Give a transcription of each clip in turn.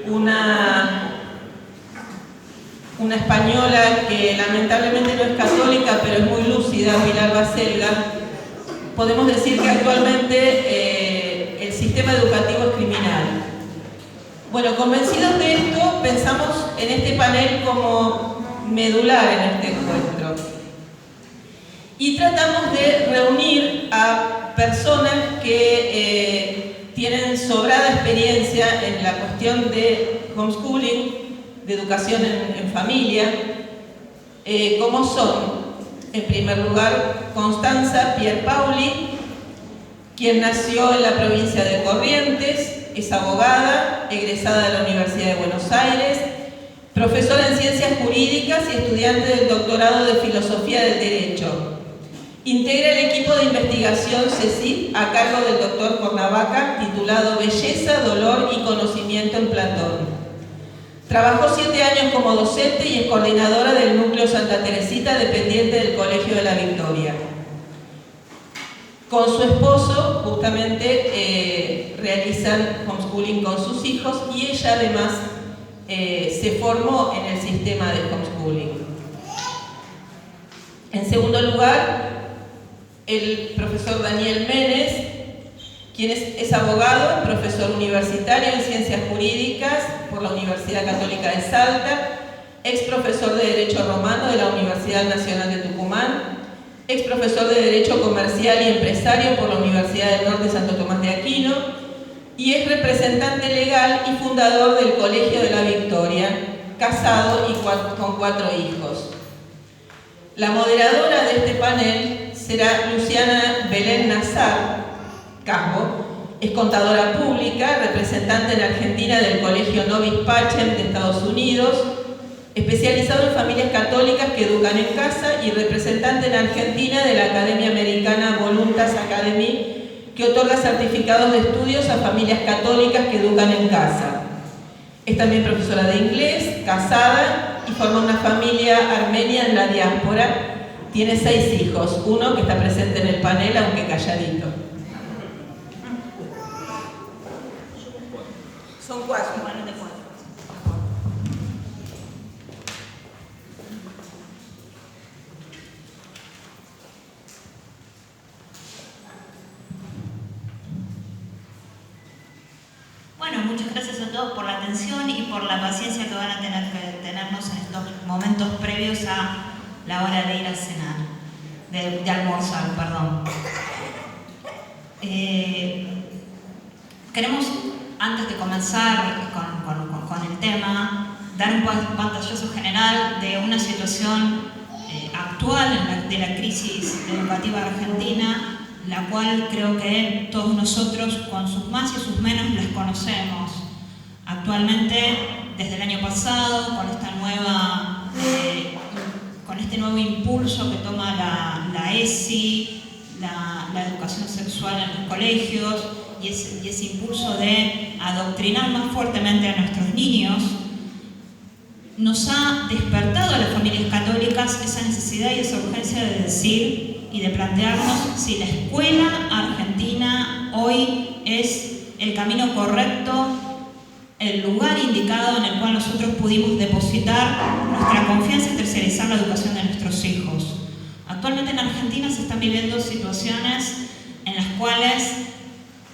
una española que lamentablemente no es católica, pero es muy lúcida, Pilar Baselga, podemos decir que actualmente el sistema educativo es criminal. Bueno, convencidos de esto, pensamos en este panel como medular en este encuentro. Y tratamos de reunir a personas que tienen sobrada experiencia en la cuestión de homeschooling, de educación en familia, como son, en primer lugar, Constanza Pierpaoli, quien nació en la provincia de Corrientes, es abogada, egresada de la Universidad de Buenos Aires, profesora en Ciencias Jurídicas y estudiante del doctorado de Filosofía del Derecho. Integra el equipo de investigación CECIP a cargo del doctor Cornavaca, titulado Belleza, Dolor y Conocimiento en Platón. Trabajó 7 años como docente y es coordinadora del Núcleo Santa Teresita, dependiente del Colegio de la Victoria. Con su esposo, justamente, realizan homeschooling con sus hijos y ella además se formó en el sistema de homeschooling. En segundo lugar, el profesor Daniel Menes, quien es abogado, profesor universitario en Ciencias Jurídicas por la Universidad Católica de Salta, ex profesor de Derecho Romano de la Universidad Nacional de Tucumán, ex profesor de Derecho Comercial y Empresario por la Universidad del Norte Santo Tomás de Aquino y es representante legal y fundador del Colegio de la Victoria, casado y con 4 hijos. La moderadora de este panel será Luciana Belén Nazar Campo. Es contadora pública, representante en Argentina del Colegio Novis Pacem de Estados Unidos, especializado en familias católicas que educan en casa y representante en Argentina de la Academia Americana Voluntas Academy, que otorga certificados de estudios a familias católicas que educan en casa. Es también profesora de inglés, casada y forma una familia armenia en la diáspora. Tiene 6 hijos, uno que está presente en el panel, aunque calladito. Son 4. Bueno, muchas gracias a todos por la atención y por la paciencia que van a tener que tenernos en estos momentos previos a la hora de ir a cenar, de almorzar, perdón. Queremos, antes de comenzar con el tema, dar un pantallazo general de una situación actual de la crisis educativa argentina, la cual creo que todos nosotros, con sus más y sus menos, las conocemos. Actualmente, desde el año pasado, con este nuevo impulso que toma la ESI, la educación sexual en los colegios, y ese impulso de adoctrinar más fuertemente a nuestros niños, nos ha despertado a las familias católicas esa necesidad y esa urgencia de decir y de plantearnos si la escuela argentina hoy es el camino correcto, el lugar indicado en el cual nosotros pudimos depositar nuestra confianza y tercerizar la educación de nuestros hijos. Actualmente en Argentina se están viviendo situaciones en las cuales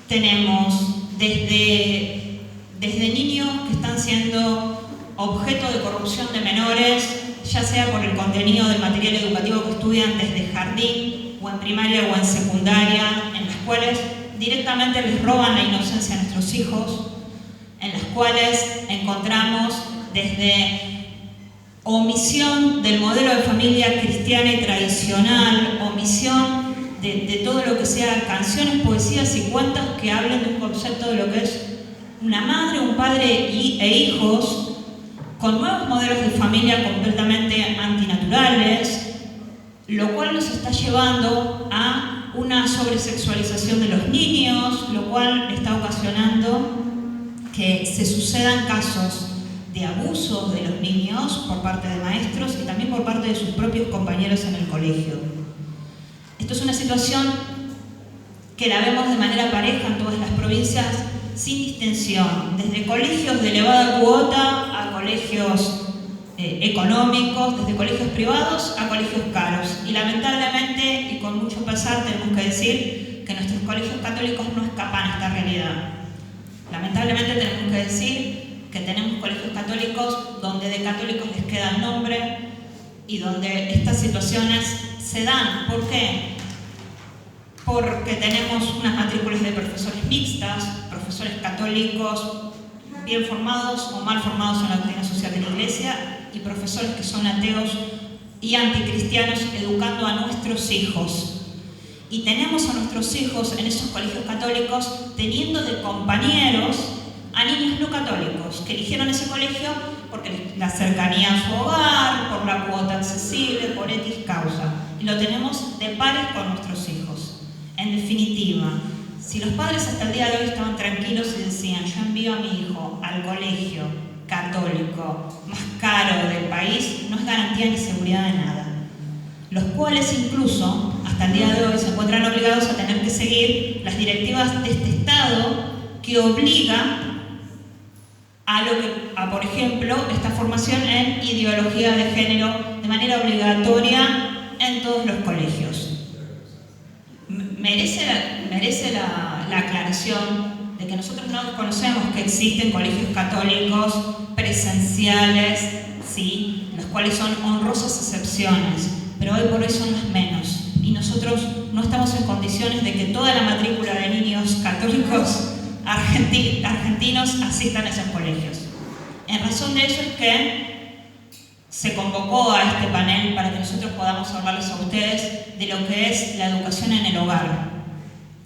tenemos desde niños que están siendo objeto de corrupción de menores, ya sea por el contenido del material educativo que estudian desde jardín o en primaria o en secundaria, en las cuales directamente les roban la inocencia a nuestros hijos, en las cuales encontramos desde omisión del modelo de familia cristiana y tradicional, omisión de todo lo que sea canciones, poesías y cuentos que hablen de un concepto de lo que es una madre, un padre e hijos, con nuevos modelos de familia completamente antinaturales, lo cual nos está llevando a una sobresexualización de los niños, lo cual está ocasionando que se sucedan casos de abusos de los niños por parte de maestros y también por parte de sus propios compañeros en el colegio. Esto es una situación que la vemos de manera pareja en todas las provincias, sin distinción, desde colegios de elevada cuota a colegios económicos, desde colegios privados a colegios caros. Y lamentablemente, y con mucho pesar, tenemos que decir que nuestros colegios católicos no escapan a esta realidad. Lamentablemente tenemos que decir que tenemos colegios católicos donde de católicos les queda el nombre y donde estas situaciones se dan. ¿Por qué? Porque tenemos unas matrículas de profesores mixtas, profesores católicos bien formados o mal formados en la doctrina social de la Iglesia, y profesores que son ateos y anticristianos educando a nuestros hijos. Y tenemos a nuestros hijos en esos colegios católicos teniendo de compañeros a niños no católicos que eligieron ese colegio porque la cercanía a su hogar, por la cuota accesible, por X causa. Y lo tenemos de pares con nuestros hijos. En definitiva, si los padres hasta el día de hoy estaban tranquilos y decían: yo envío a mi hijo al colegio católico más caro del país, no es garantía ni seguridad de nada. Los cuales incluso hasta el día de hoy se encuentran obligados a tener que seguir las directivas de este Estado que obliga a, por ejemplo, esta formación en ideología de género de manera obligatoria en todos los colegios. Merece la aclaración de que nosotros no conocemos que existen colegios católicos presenciales, ¿sí?, los cuales son honrosas excepciones, pero hoy por hoy son las menos. Y nosotros no estamos en condiciones de que toda la matrícula de niños católicos argentinos asistan a esos colegios. En razón de eso es que se convocó a este panel para que nosotros podamos hablarles a ustedes de lo que es la educación en el hogar.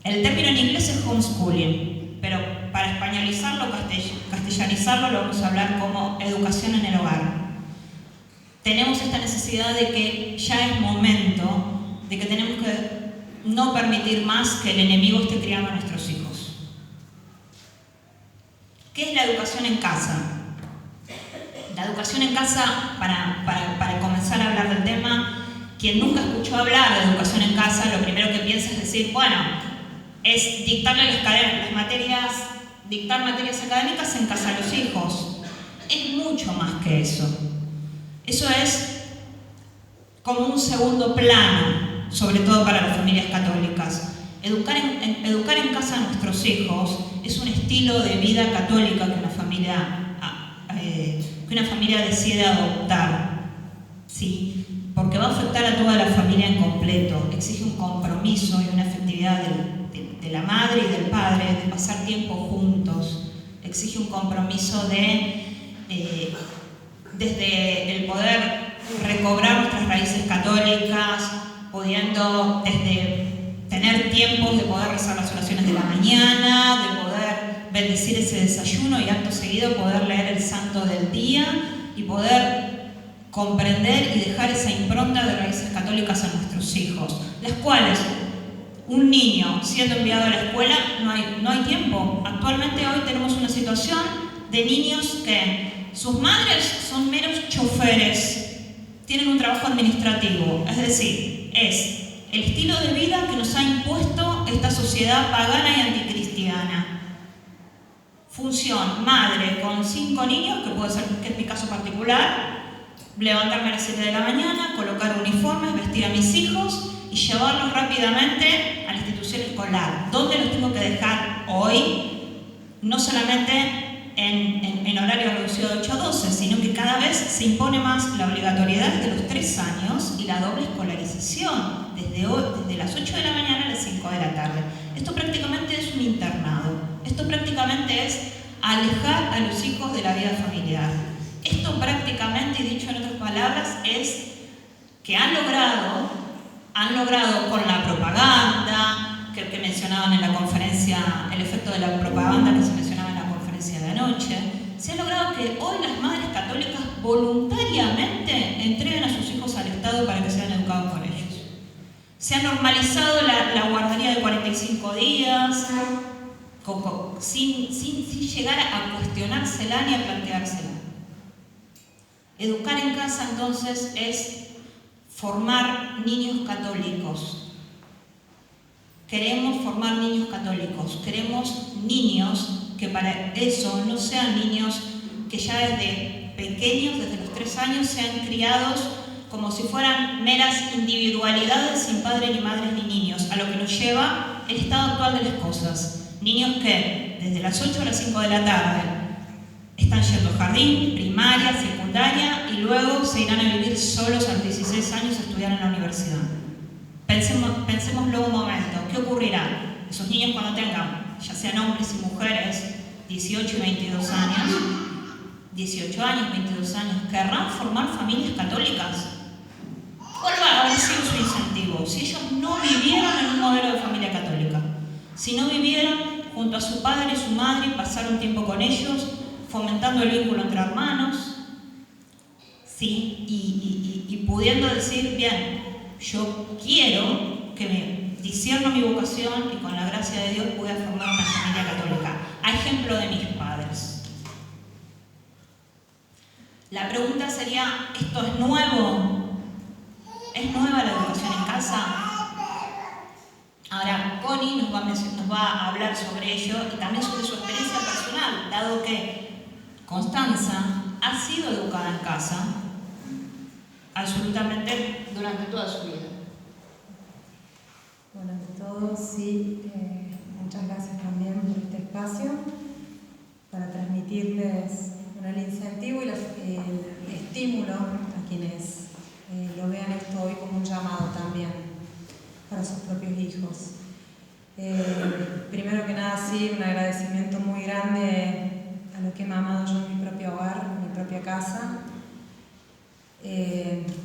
El término en inglés es homeschooling, pero para españolizarlo, castellanizarlo, lo vamos a hablar como educación en el hogar. Tenemos esta necesidad de que ya es momento de que tenemos que no permitir más que el enemigo esté criando a nuestros hijos. ¿Qué es la educación en casa? La educación en casa, para comenzar a hablar del tema, quien nunca escuchó hablar de educación en casa, lo primero que piensa es decir, bueno, es dictar materias académicas en casa a los hijos. Es mucho más que eso. Eso es como un segundo plano, sobre todo para las familias católicas. Educar en casa a nuestros hijos es un estilo de vida católica que una familia decide adoptar, ¿sí? Porque va a afectar a toda la familia en completo. Exige un compromiso y una efectividad de la madre y del padre de pasar tiempo juntos. Exige un compromiso desde el poder recobrar nuestras raíces católicas, pudiendo desde tener tiempos de poder rezar las oraciones de la mañana, de poder bendecir ese desayuno y acto seguido poder leer el santo del día y poder comprender y dejar esa impronta de raíces católicas a nuestros hijos, las cuales un niño siendo enviado a la escuela no hay tiempo. Actualmente hoy tenemos una situación de niños que sus madres son meros choferes, tienen un trabajo administrativo, es decir, es el estilo de vida que nos ha impuesto esta sociedad pagana y anticristiana. Función, madre con 5 niños, que es mi caso particular, levantarme a las 7 de la mañana, colocar uniformes, vestir a mis hijos y llevarlos rápidamente a la institución escolar. ¿Dónde los tengo que dejar hoy? No solamente en horario reducido de 8 a 12, sino que cada vez se impone más la obligatoriedad de los 3 años y la doble escolarización, desde las 8 de la mañana a las 5 de la tarde. Esto prácticamente es un internado. Esto prácticamente es alejar a los hijos de la vida familiar. Esto prácticamente, y dicho en otras palabras, es que han logrado con la propaganda, que mencionaban en la conferencia, el efecto de la propaganda que se mencionaba en la conferencia de anoche, se ha logrado que hoy las madres católicas voluntariamente entreguen a sus hijos al Estado para que sean educados por ellos. Se ha normalizado la guardería de 45 días, sin llegar a cuestionársela ni a planteársela. Educar en casa, entonces, es formar niños católicos. Queremos formar niños católicos, queremos niños que para eso no sean niños que ya desde pequeños, desde los 3 años, sean criados como si fueran meras individualidades sin padres ni madres ni niños, a lo que nos lleva el estado actual de las cosas. Niños que desde las 8 a las 5 de la tarde están yendo a jardín, primaria, secundaria y luego se irán a vivir solos a los 16 años a estudiar en la universidad. Pensémoslo un momento, ¿qué ocurrirá? Esos niños cuando tengan, ya sean hombres y mujeres, 18 y 22 años, 18 años, 22 años, ¿querrán formar familias católicas? ¿Cuál va a haber sido su incentivo? Si ellos no vivieron en un modelo de familia católica, si no vivieron junto a su padre y su madre y pasaron tiempo con ellos, fomentando el vínculo entre hermanos, sí, y pudiendo decir, bien, yo quiero que me discierno mi vocación y con la gracia de Dios pueda formar una familia católica, a ejemplo de mis padres. La pregunta sería, ¿esto es nuevo? ¿Es nueva la educación en casa? Ahora, Connie nos va a hablar sobre ello y también sobre su experiencia personal, dado que Constanza ha sido educada en casa absolutamente durante toda su vida. Bueno, ante todo, sí, muchas gracias también por este espacio para transmitirles el incentivo y el estímulo a quienes lo vean esto hoy como un llamado también para sus propios hijos. Primero que nada, sí, un agradecimiento muy grande a lo que he mamado yo en mi propio hogar, en mi propia casa.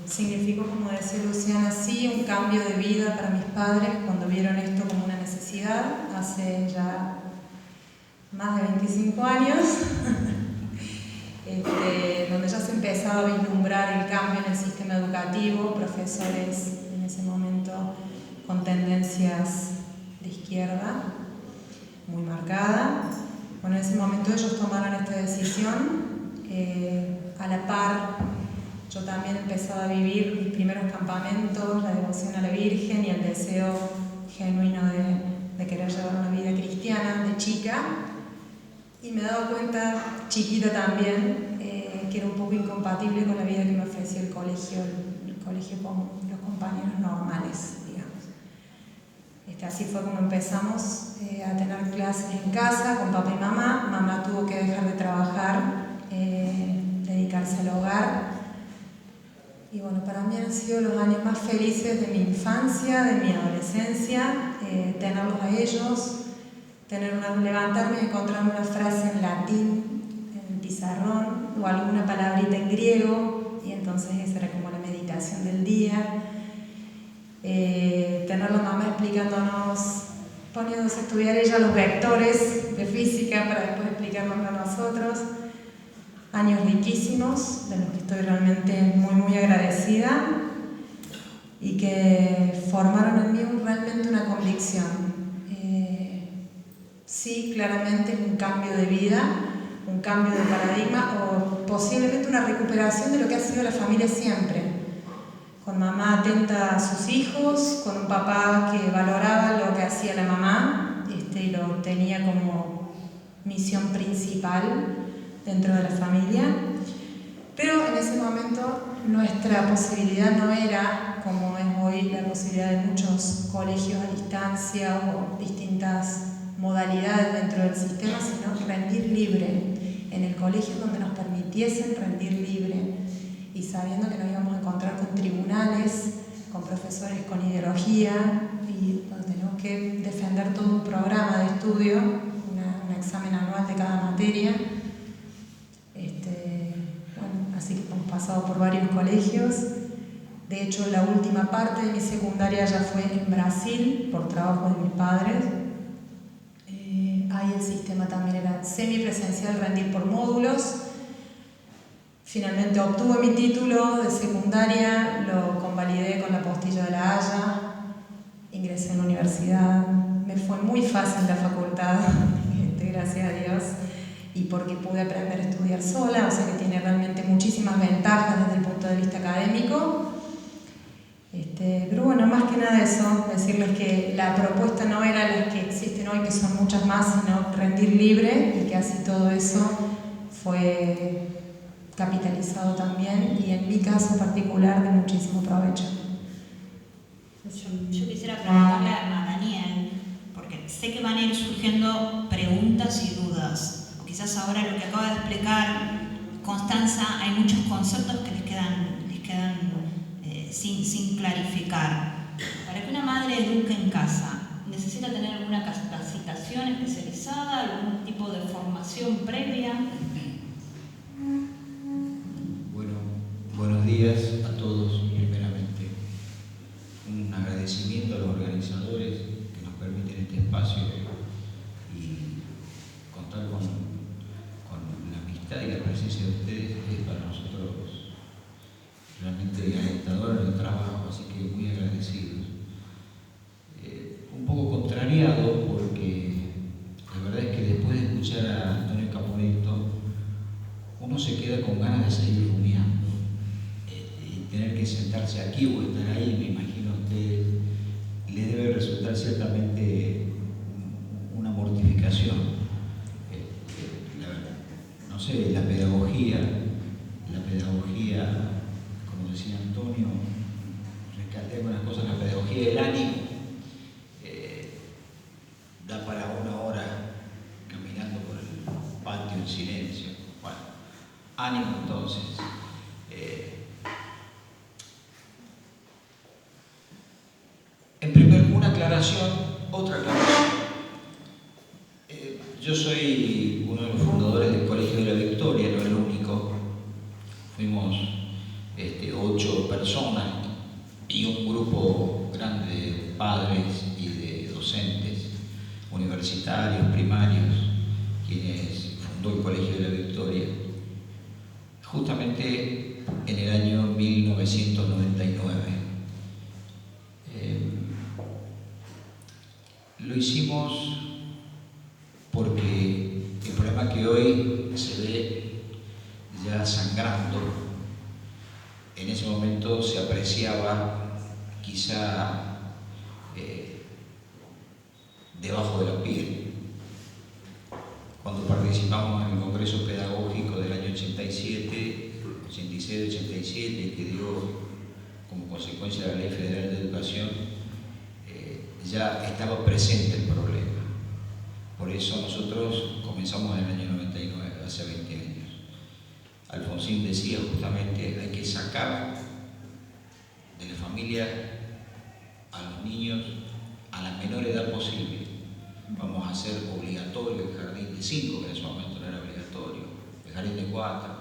Significó, como decía Luciana, sí, un cambio de vida para mis padres cuando vieron esto como una necesidad, hace ya más de 25 años, donde ya se empezaba a vislumbrar el cambio en el sistema educativo, profesores en ese momento con tendencias de izquierda muy marcada. Bueno, en ese momento ellos tomaron esta decisión, a la par yo también empezaba a vivir mis primeros campamentos, la devoción a la Virgen y el deseo genuino de querer llevar una vida cristiana de chica. Y me he dado cuenta, chiquita también, que era un poco incompatible con la vida que me ofrecía el colegio con los compañeros normales, digamos. Así fue como empezamos a tener clases en casa con papá y mamá. Mamá tuvo que dejar de trabajar, dedicarse al hogar. Y bueno, para mí han sido los años más felices de mi infancia, de mi adolescencia, tenerlos a ellos, levantarme y encontrarme una frase en latín, en el pizarrón, o alguna palabrita en griego, y entonces esa era como la meditación del día. Tener la mamá explicándonos, poniéndose a estudiar ella los vectores de física para después explicárnoslo a nosotros. Años riquísimos, de los que estoy realmente muy, muy agradecida y que formaron en mí realmente una convicción. Sí, claramente un cambio de vida, un cambio de paradigma o posiblemente una recuperación de lo que ha sido la familia siempre. Con mamá atenta a sus hijos, con un papá que valoraba lo que hacía la mamá y lo tenía como misión principal dentro de la familia, pero en ese momento nuestra posibilidad no era, como es hoy, la posibilidad de muchos colegios a distancia o distintas modalidades dentro del sistema, sino rendir libre, en el colegio donde nos permitiesen rendir libre, y sabiendo que nos íbamos a encontrar con tribunales, con profesores con ideología, y donde tenemos que defender todo un programa de estudio, un examen anual de cada materia. Así que hemos pasado por varios colegios. De hecho, la última parte de mi secundaria ya fue en Brasil, por trabajo de mis padres. Ahí el sistema también era semipresencial, rendir por módulos. Finalmente obtuve mi título de secundaria, lo convalidé con la postilla de la Haya, ingresé en la universidad. Me fue muy fácil la facultad, gracias a Dios. Y porque pude aprender a estudiar sola, o sea que tiene realmente muchísimas ventajas desde el punto de vista académico. Pero bueno, más que nada eso, decirles que la propuesta no era las que existen hoy, que son muchas más, sino rendir libre, y que así todo eso fue capitalizado también, y en mi caso particular de muchísimo provecho. Yo quisiera preguntarle a Daniel, porque sé que van a ir surgiendo preguntas y dudas, o quizás ahora lo que acaba de explicar Constanza, hay muchos conceptos que les quedan sin clarificar. Para que una madre eduque en casa, ¿necesita tener alguna capacitación especializada, algún tipo de formación previa? Bueno, buenos días a todos. Primeramente, un agradecimiento a los organizadores que nos permiten este espacio y contar con la amistad y la presencia de ustedes es para nosotros realmente alentador el trabajo, así que muy agradecidos. Un poco contrariado porque la verdad es que después de escuchar a Antonio Caporetto uno se queda con ganas de seguir rumiando y tener que sentarse aquí o estar ahí, me imagino a ustedes, les debe resultar ciertamente una mortificación. No sé, la pedagogía, como decía Antonio, rescaté algunas cosas, la pedagogía del ánimo, da para una hora caminando por el patio en silencio. Bueno, ánimo entonces. En primer lugar, otra aclaración. Yo soy uno de los fundadores del Colegio de la Victoria, no el único. Fuimos 8 personas y un grupo grande de padres y de docentes universitarios, primarios, quienes fundó el Colegio de la Victoria, justamente en el año 1999. Lo hicimos porque el problema que hoy se ve ya sangrando, en ese momento se apreciaba quizá debajo de la piel. Cuando participamos en el Congreso Pedagógico del año 86, 87, que dio como consecuencia la Ley Federal de Educación, ya estaba presente el problema. Por eso nosotros comenzamos en el año 99, hace 20 años. Alfonsín decía justamente, hay que sacar de la familia a los niños a la menor edad posible. Vamos a hacer obligatorio el jardín de 5, que en ese momento no era obligatorio, el jardín de 4,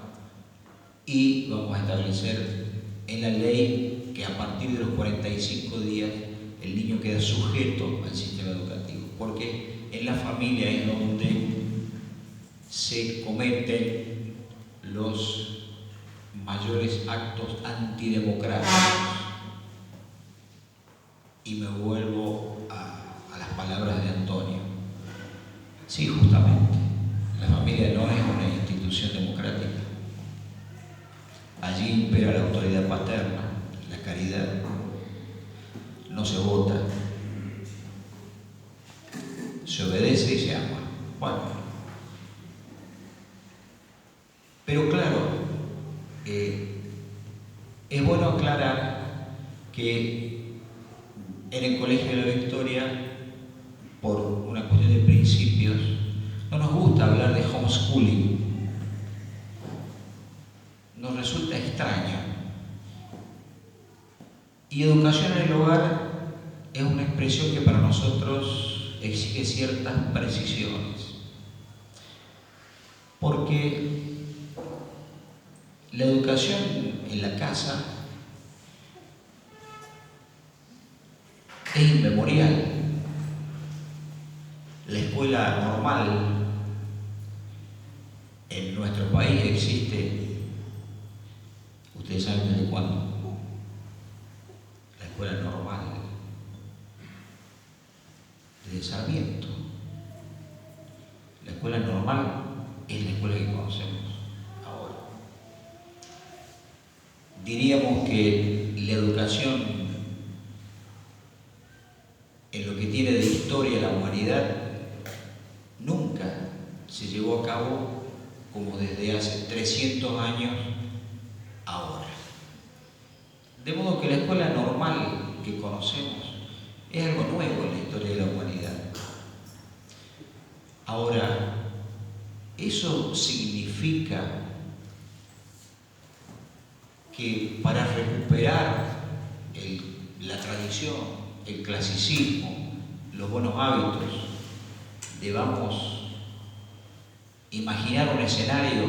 y vamos a establecer en la ley que a partir de los 45 días el niño queda sujeto al sistema educativo, porque en la familia es donde se cometen los mayores actos antidemocráticos. Y me vuelvo a las palabras de Antonio. Sí, justamente, la familia no es una institución democrática. Allí impera la autoridad paterna, la caridad. No se vota, se obedece y se ama. Bueno, pero claro, es bueno aclarar que en el Colegio de la Victoria, por una cuestión de principios, no nos gusta hablar de homeschooling. Nos resulta extraño. Y educación en el hogar es una expresión que para nosotros exige ciertas precisiones. Porque la educación en la casa es inmemorial. La escuela normal en nuestro país existe, ustedes saben desde cuándo. La escuela normal, desde Sarmiento. La escuela normal es la escuela que conocemos ahora. Diríamos que la educación de hace 300 años ahora. De modo que la escuela normal que conocemos es algo nuevo en la historia de la humanidad. Ahora, eso significa que para recuperar la tradición, el clasicismo, los buenos hábitos, debamos imaginar un escenario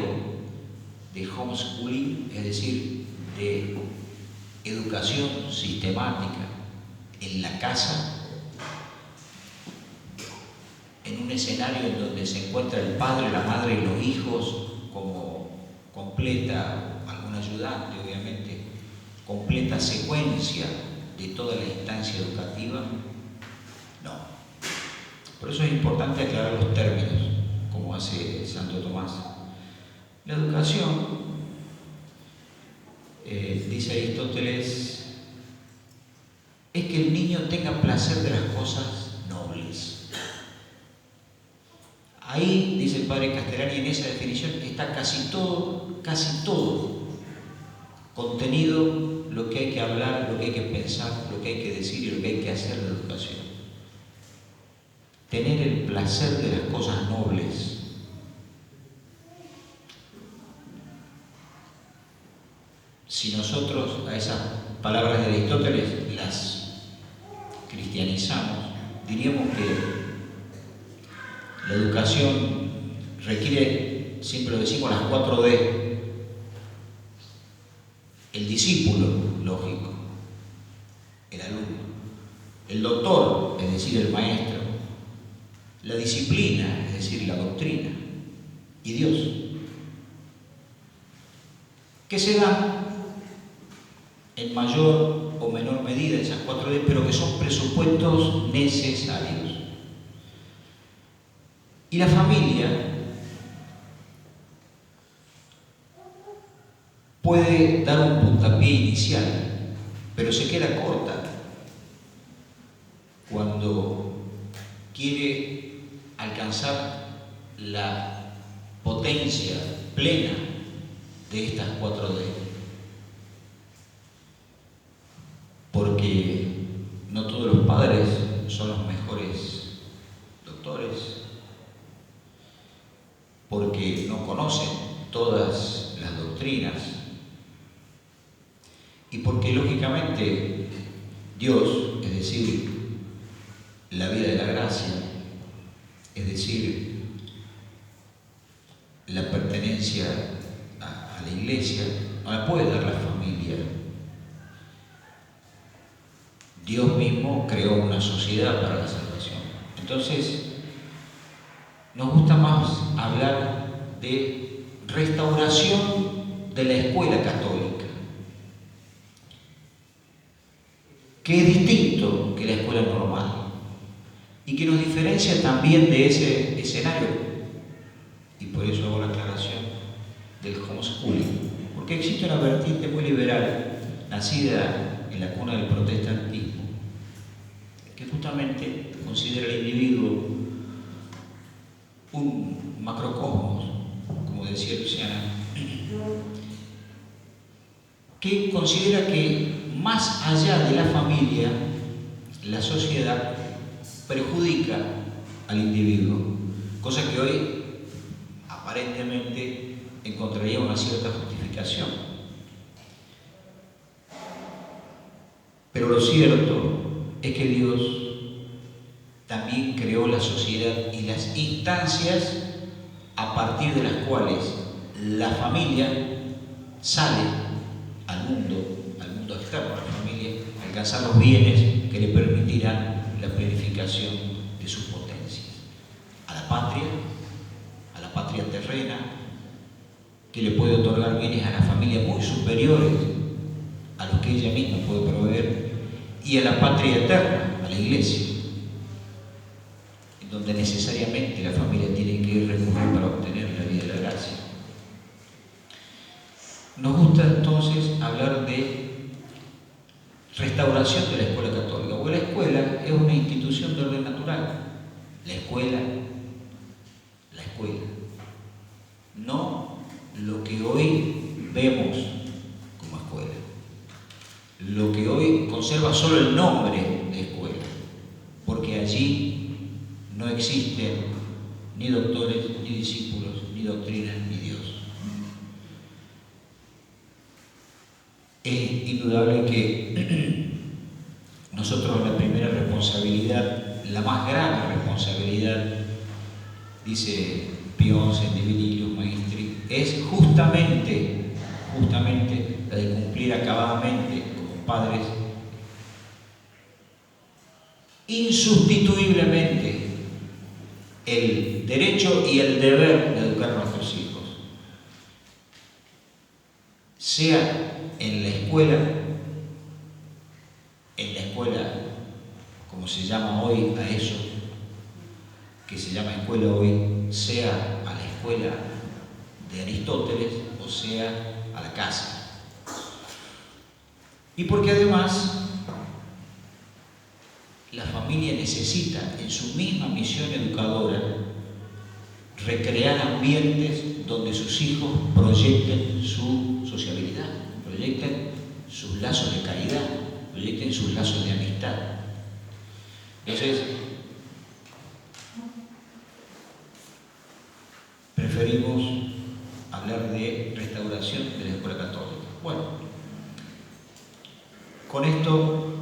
de homeschooling, es decir, de educación sistemática en la casa, en un escenario en donde se encuentra el padre, la madre y los hijos como completa, algún ayudante obviamente, completa secuencia de toda la instancia educativa. No. Por eso es importante aclarar los términos, como hace Santo Tomás. La educación, dice Aristóteles, es que el niño tenga placer de las cosas nobles. Ahí, dice el padre Castellani, en esa definición está casi todo contenido lo que hay que hablar, lo que hay que pensar, lo que hay que decir y lo que hay que hacer de educación. Tener el placer de las cosas nobles. Si nosotros a esas palabras de Aristóteles las cristianizamos, diríamos que la educación requiere, siempre lo decimos, las 4D. El discípulo, lógico, el alumno. El doctor, es decir, el maestro. La disciplina, es decir, la doctrina. Y Dios. Que se dan en mayor o menor medida esas 4D, pero que son presupuestos necesarios. Y la familia puede dar un puntapié inicial, pero se queda corta cuando quiere alcanzar la potencia plena de estas 4D. Porque no todos los padres son los mejores doctores, porque no conocen todas las doctrinas y porque lógicamente Dios, es decir, la vida de la gracia, es decir, la pertenencia a la iglesia, no la puede dar la familia. Dios mismo creó una sociedad para la salvación. Entonces, nos gusta más hablar de restauración de la escuela católica, que es distinto que la escuela normal y que nos diferencia también de ese escenario. Y por eso hago la aclaración del homeschooling, porque existe una vertiente muy liberal, nacida en la cuna del protestantismo, que justamente considera al individuo un macrocosmos, como decía Luciana, que considera que más allá de la familia, la sociedad perjudica al individuo, cosa que hoy aparentemente encontraría una cierta justificación. Pero lo cierto es que Dios también creó la sociedad y las instancias a partir de las cuales la familia sale al mundo externo, a la familia, a alcanzar los bienes que le permitirán la planificación de sus potencias. A la patria terrena, que le puede otorgar bienes a la familia muy superiores a los que ella misma puede proveer, y a la patria eterna, a la iglesia, en donde necesariamente la familia tiene que recurrir para obtener la vida de la gracia. Nos gusta entonces hablar de restauración de la escuela católica, porque la escuela es una institución de orden natural. La escuela, no hoy vemos como escuela, lo que hoy conserva solo el nombre de escuela, porque allí no existen ni doctores, ni discípulos, ni doctrinas, ni Dios. Es indudable que nosotros la primera responsabilidad, la más grande responsabilidad, dice Pío XI en Divinius Maestri, es justamente la de cumplir acabadamente como padres insustituiblemente el derecho y el deber de educar a nuestros hijos, sea en la escuela, como se llama hoy a eso, que se llama escuela hoy, sea a la escuela de Aristóteles o sea a la casa. Y porque además la familia necesita en su misma misión educadora recrear ambientes donde sus hijos proyecten su sociabilidad, proyecten sus lazos de caridad, proyecten sus lazos de amistad. Entonces, preferimos hablar de restauración de la escuela católica. Bueno, con esto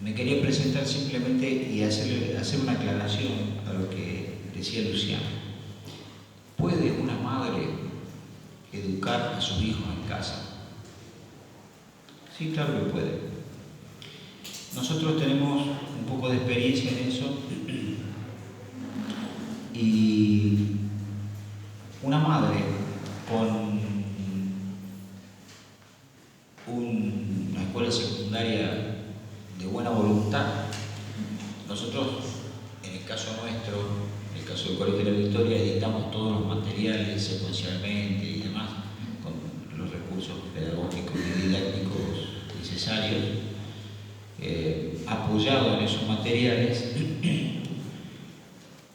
me quería presentar simplemente y hacer una aclaración a lo que decía Luciano. ¿Puede una madre educar a sus hijos en casa? Sí, claro que puede. Nosotros tenemos un poco de experiencia en eso y una madre con una escuela secundaria de buena voluntad, nosotros en el caso nuestro, en el caso del Colegio de la Victoria, editamos todos los materiales secuencialmente y demás con los recursos pedagógicos y didácticos necesarios, apoyado en esos materiales.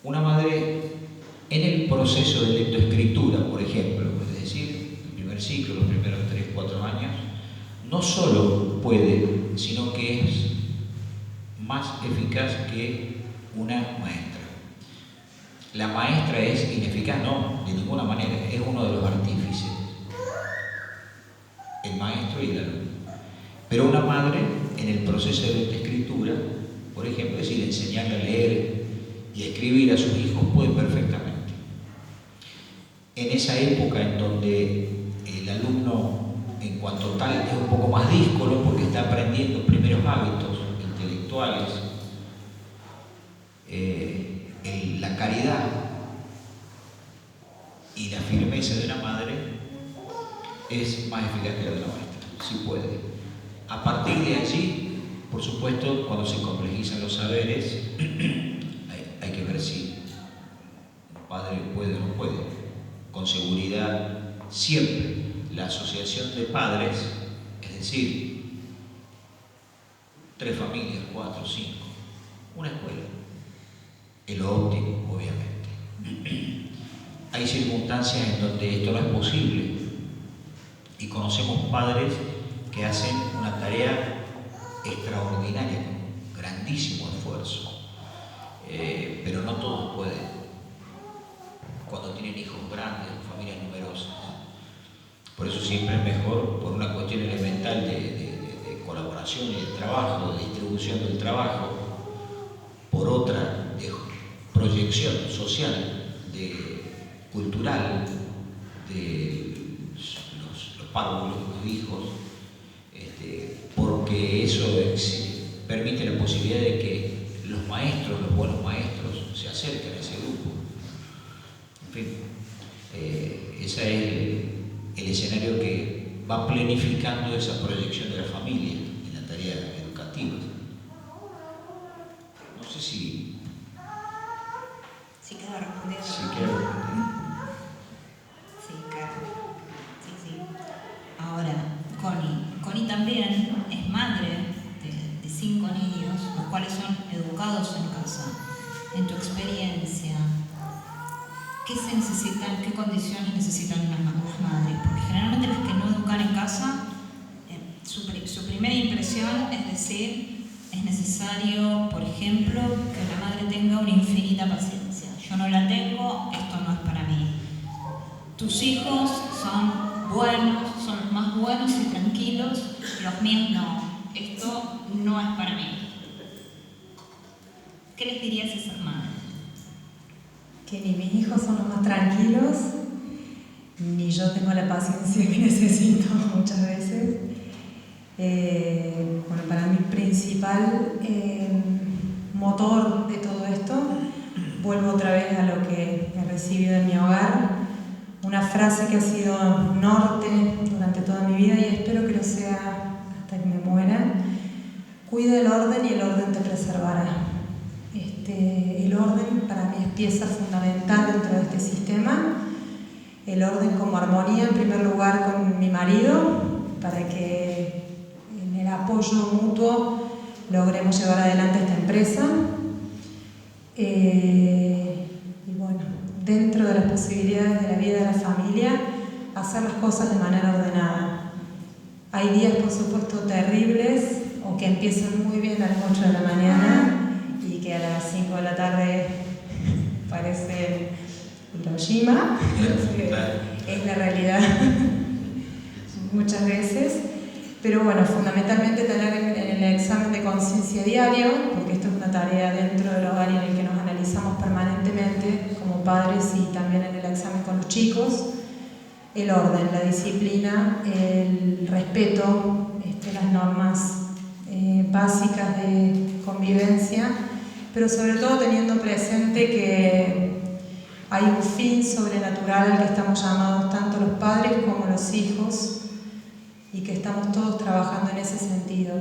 Una madre en el proceso de lectoescritura, por ejemplo, es decir, el primer ciclo, los primeros 3-4 años, no solo puede, sino que es más eficaz que una maestra. La maestra es ineficaz, no, de ninguna manera, es uno de los artífices, el maestro y el alumno. Pero una madre, en el proceso de lectoescritura, por ejemplo, es decir, enseñarle a leer y a escribir a sus hijos, puede perfectamente. En esa época en donde el alumno, en cuanto tal, es un poco más díscolo porque está aprendiendo primeros hábitos intelectuales, la caridad y la firmeza de una madre es más eficaz que la de una maestra, sí puede. A partir de allí, por supuesto, cuando se complejizan los saberes, hay que ver si un padre puede o no puede. Con seguridad, siempre la asociación de padres, es decir, 3 familias, 4, 5, una escuela, es lo óptimo, obviamente. Hay circunstancias en donde esto no es posible y conocemos padres que hacen una tarea extraordinaria, con grandísimo esfuerzo, pero no todos pueden. Cuando tienen hijos grandes, familias numerosas. Por eso siempre es mejor, por una cuestión elemental de colaboración y de trabajo, de distribución del trabajo, por otra de proyección social, cultural, de los párvulos, los hijos, porque eso permite la posibilidad de que los maestros, los buenos maestros, se acerquen a ese grupo. En fin, ese es el escenario que va planificando esa proyección de la familia en la tarea educativa. No sé si... Sí, queda respondido. Sí, queda respondido. Sí, claro. Sí. Ahora, Connie también es madre de 5 niños, los cuales son educados en casa. En tu experiencia, ¿qué se necesitan, qué condiciones necesitan unas madres? Porque generalmente las que no educan en casa, su primera impresión es decir, es necesario, por ejemplo, que la madre tenga una infinita paciencia. Yo no la tengo, esto no es para mí. Tus hijos son buenos, son los más buenos y tranquilos, los míos no. Esto no es para mí. ¿Qué les dirías a esas madres? Que ni mis hijos son los más tranquilos, ni yo tengo la paciencia que necesito muchas veces. Bueno, para mí principal motor de todo esto, vuelvo otra vez a lo que he recibido en mi hogar, una frase que ha sido norte durante toda mi vida y espero que lo sea hasta que me muera: cuida el orden y el orden te preservará. El orden para mí es pieza fundamental dentro de este sistema, el orden como armonía en primer lugar con mi marido, para que en el apoyo mutuo logremos llevar adelante esta empresa. Y bueno, dentro de las posibilidades de la vida de la familia, hacer las cosas de manera ordenada. Hay días, por supuesto, terribles o que empiezan muy bien a las 8 de la mañana y que a las 5 de la tarde parece Hiroshima. Es la realidad muchas veces. Pero bueno, fundamentalmente tener en el examen de conciencia diario, porque esto es una tarea dentro del hogar y en el que nos analizamos permanentemente como padres y también en el examen con los chicos, el orden, la disciplina, el respeto, las normas básicas de convivencia, pero sobre todo teniendo presente que hay un fin sobrenatural al que estamos llamados tanto los padres como los hijos y que estamos todos trabajando en ese sentido.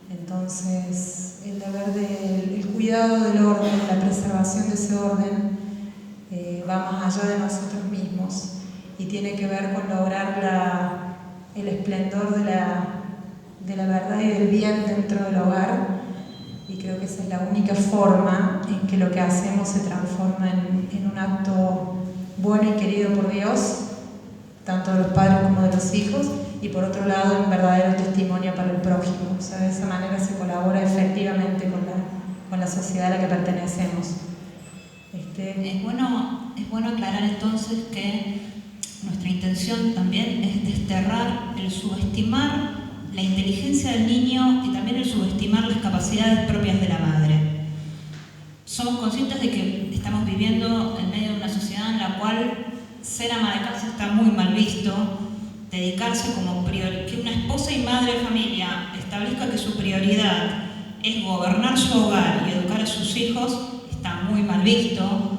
Entonces, el deber del cuidado del orden, la preservación de ese orden, va más allá de nosotros mismos y tiene que ver con lograr el esplendor de la verdad y del bien dentro del hogar, y creo que esa es la única forma en que lo que hacemos se transforma en un acto bueno y querido por Dios, tanto de los padres como de los hijos, y por otro lado un verdadero testimonio para el prójimo. O sea, de esa manera se colabora efectivamente con la sociedad a la que pertenecemos. Es bueno aclarar entonces que nuestra intención también es desterrar el subestimar la inteligencia del niño y también el subestimar las capacidades propias de la madre. Somos conscientes de que estamos viviendo en medio de una sociedad en la cual ser ama de casa está muy mal visto. Dedicarse como que una esposa y madre de familia establezca que su prioridad es gobernar su hogar y educar a sus hijos está muy mal visto,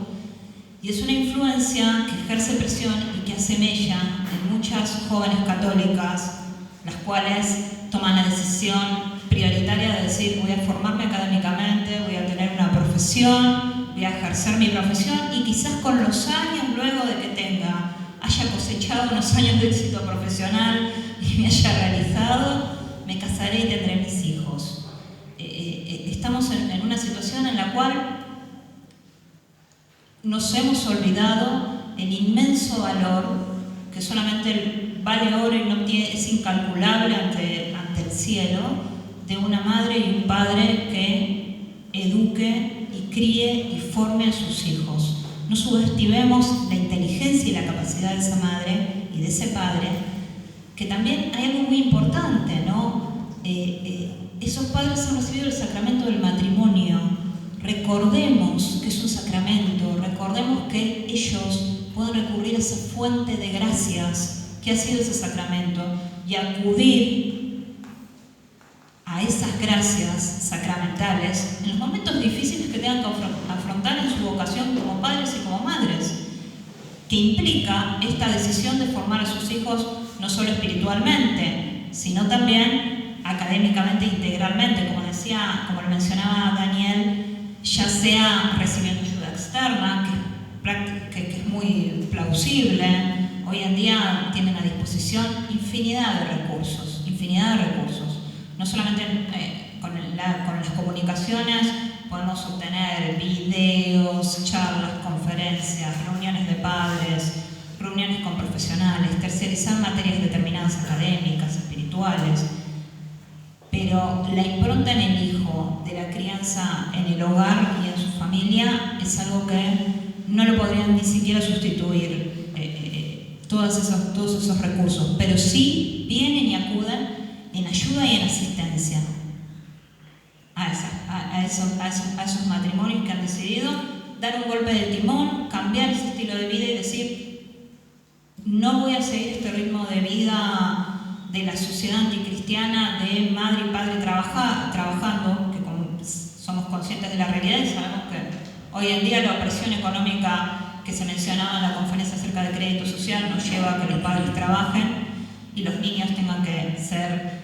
y es una influencia que ejerce presión y que hace mella en muchas jóvenes católicas, las cuales toman la decisión prioritaria de decir: voy a formarme académicamente, voy a tener una profesión, voy a ejercer mi profesión, y quizás con los años luego de que haya cosechado unos años de éxito profesional y me haya realizado, me casaré y tendré mis hijos. Estamos en una situación en la cual nos hemos olvidado el inmenso valor que solamente vale oro y es incalculable ante el cielo, de una madre y un padre que eduque y críe y forme a sus hijos. No subestimemos la inteligencia y la capacidad de esa madre y de ese padre, que también hay algo muy importante, ¿no? Esos padres han recibido el sacramento del matrimonio. Recordemos que es un sacramento, recordemos que ellos pueden recurrir a esa fuente de gracias que ha sido ese sacramento y acudir a esas gracias sacramentales en los momentos difíciles que tengan que afrontar en su vocación como padres y como madres, que implica esta decisión de formar a sus hijos no solo espiritualmente, sino también académicamente, integralmente, como lo mencionaba Daniel, ya sea recibiendo ayuda externa, que es muy plausible. Hoy en día tienen a disposición infinidad de recursos, no solamente con las comunicaciones, podemos obtener videos, charlas, conferencias, reuniones de padres, reuniones con profesionales, terciarizar materias determinadas académicas, espirituales, pero la impronta en el hijo de la crianza en el hogar y en su familia es algo que no lo podrían ni siquiera sustituir todos esos recursos, pero sí vienen y acuden en ayuda y en asistencia a esos matrimonios que han decidido dar un golpe de timón, cambiar ese estilo de vida y decir: no voy a seguir este ritmo de vida de la sociedad anticristiana de madre y padre trabajando, que como somos conscientes de la realidad y sabemos que hoy en día la opresión económica que se mencionaba en la conferencia acerca de crédito social nos lleva a que los padres trabajen y los niños tengan que ser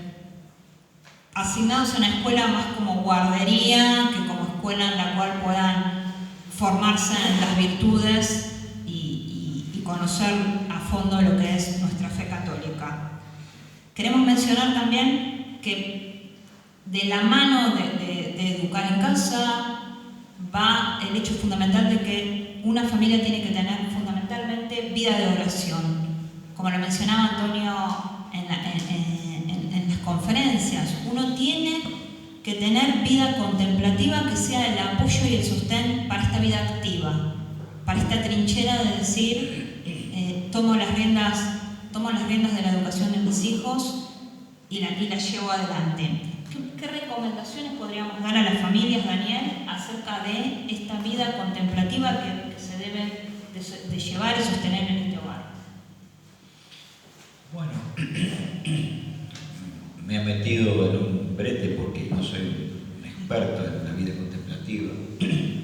asignados a una escuela más como guardería que como escuela en la cual puedan formarse en las virtudes y conocer a fondo lo que es nuestra fe católica. Queremos mencionar también que de la mano de educar en casa va el hecho fundamental de que una familia tiene que tener fundamentalmente vida de oración. Como lo mencionaba Antonio en las conferencias, uno tiene que tener vida contemplativa que sea el apoyo y el sostén para esta vida activa, para esta trinchera de decir, tomo las riendas de la educación de mis hijos y las llevo adelante. ¿Qué recomendaciones podríamos dar a las familias, Daniel, acerca de esta vida contemplativa que se debe de llevar y sostener en este hogar? Bueno, me he metido en un brete porque no soy un experto en la vida contemplativa,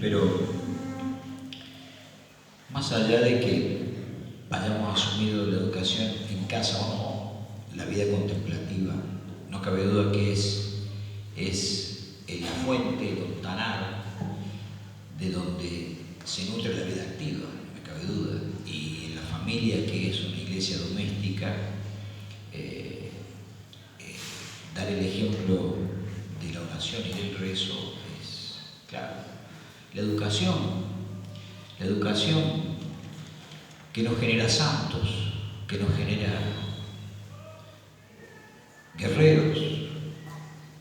pero más allá de que hayamos asumido la educación en casa o no, la vida contemplativa, no cabe duda que es la fuente, el octanar, de donde se nutre la vida activa, no me cabe duda. Y en la familia, que es una iglesia doméstica, dar el ejemplo de la oración y del rezo es claro. La educación que nos genera santos, que nos genera guerreros,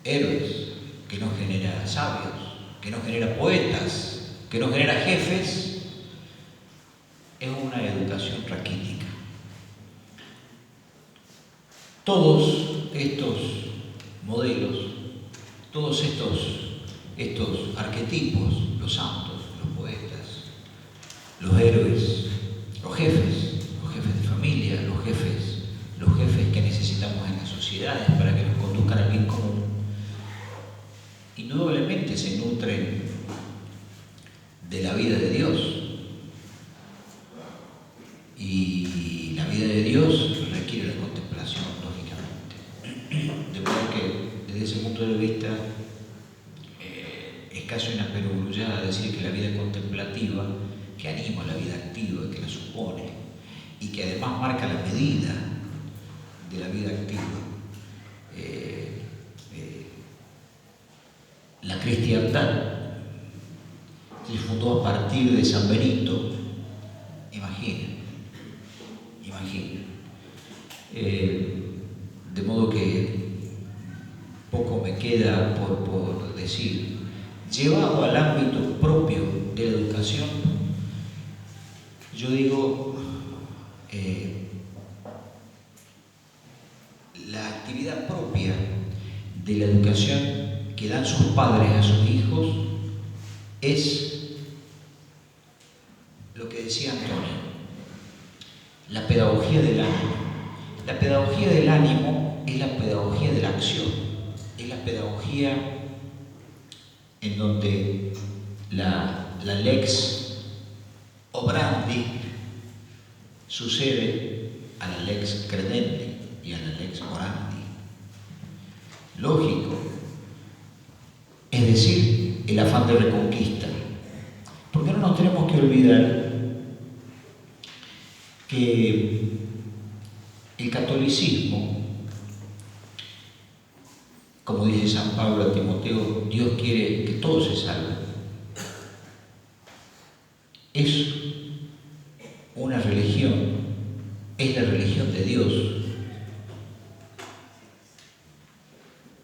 héroes, que nos genera sabios, que nos genera poetas, que nos genera jefes, es una educación raquítica. Todos estos modelos, todos estos arquetipos, los santos, los poetas, los héroes, los jefes de familia, los jefes que necesitamos en las sociedades para que nos conduzcan al bien común, indudablemente se nutren de la vida de Dios. Y la vida de Dios requiere la contemplación, lógicamente. De modo que, desde ese punto de vista, es casi una perogrullada decir que la vida contemplativa, que anima la vida activa, que la supone, y que además marca la medida de la vida activa. La cristiandad se fundó a partir de San Benito, imaginen. De modo que poco me queda por decir. Llevado al ámbito propio de la educación, yo digo, la actividad propia de la educación que dan sus padres a sus hijos es lo que decía Antonio, la pedagogía del ánimo. La pedagogía del ánimo es la pedagogía de la acción, es la pedagogía en donde la lex obrandi sucede a la lex credendi y a la lex orandi. Lógico, es decir, el afán de reconquista. Porque no nos tenemos que olvidar que el catolicismo, como dice San Pablo a Timoteo, Dios quiere que todos se salven. es una religión, es la religión de Dios,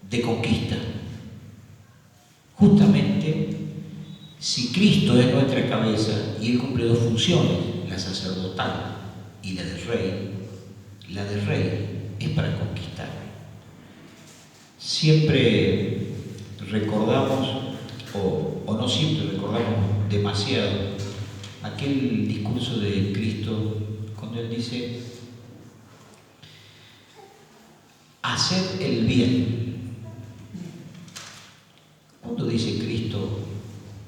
de conquista. Justamente, si Cristo es nuestra cabeza y Él cumple dos funciones, la sacerdotal y la del rey es para conquistar. Siempre recordamos, o no siempre recordamos demasiado, aquel discurso de Cristo cuando Él dice: haced el bien. ¿Cuándo dice Cristo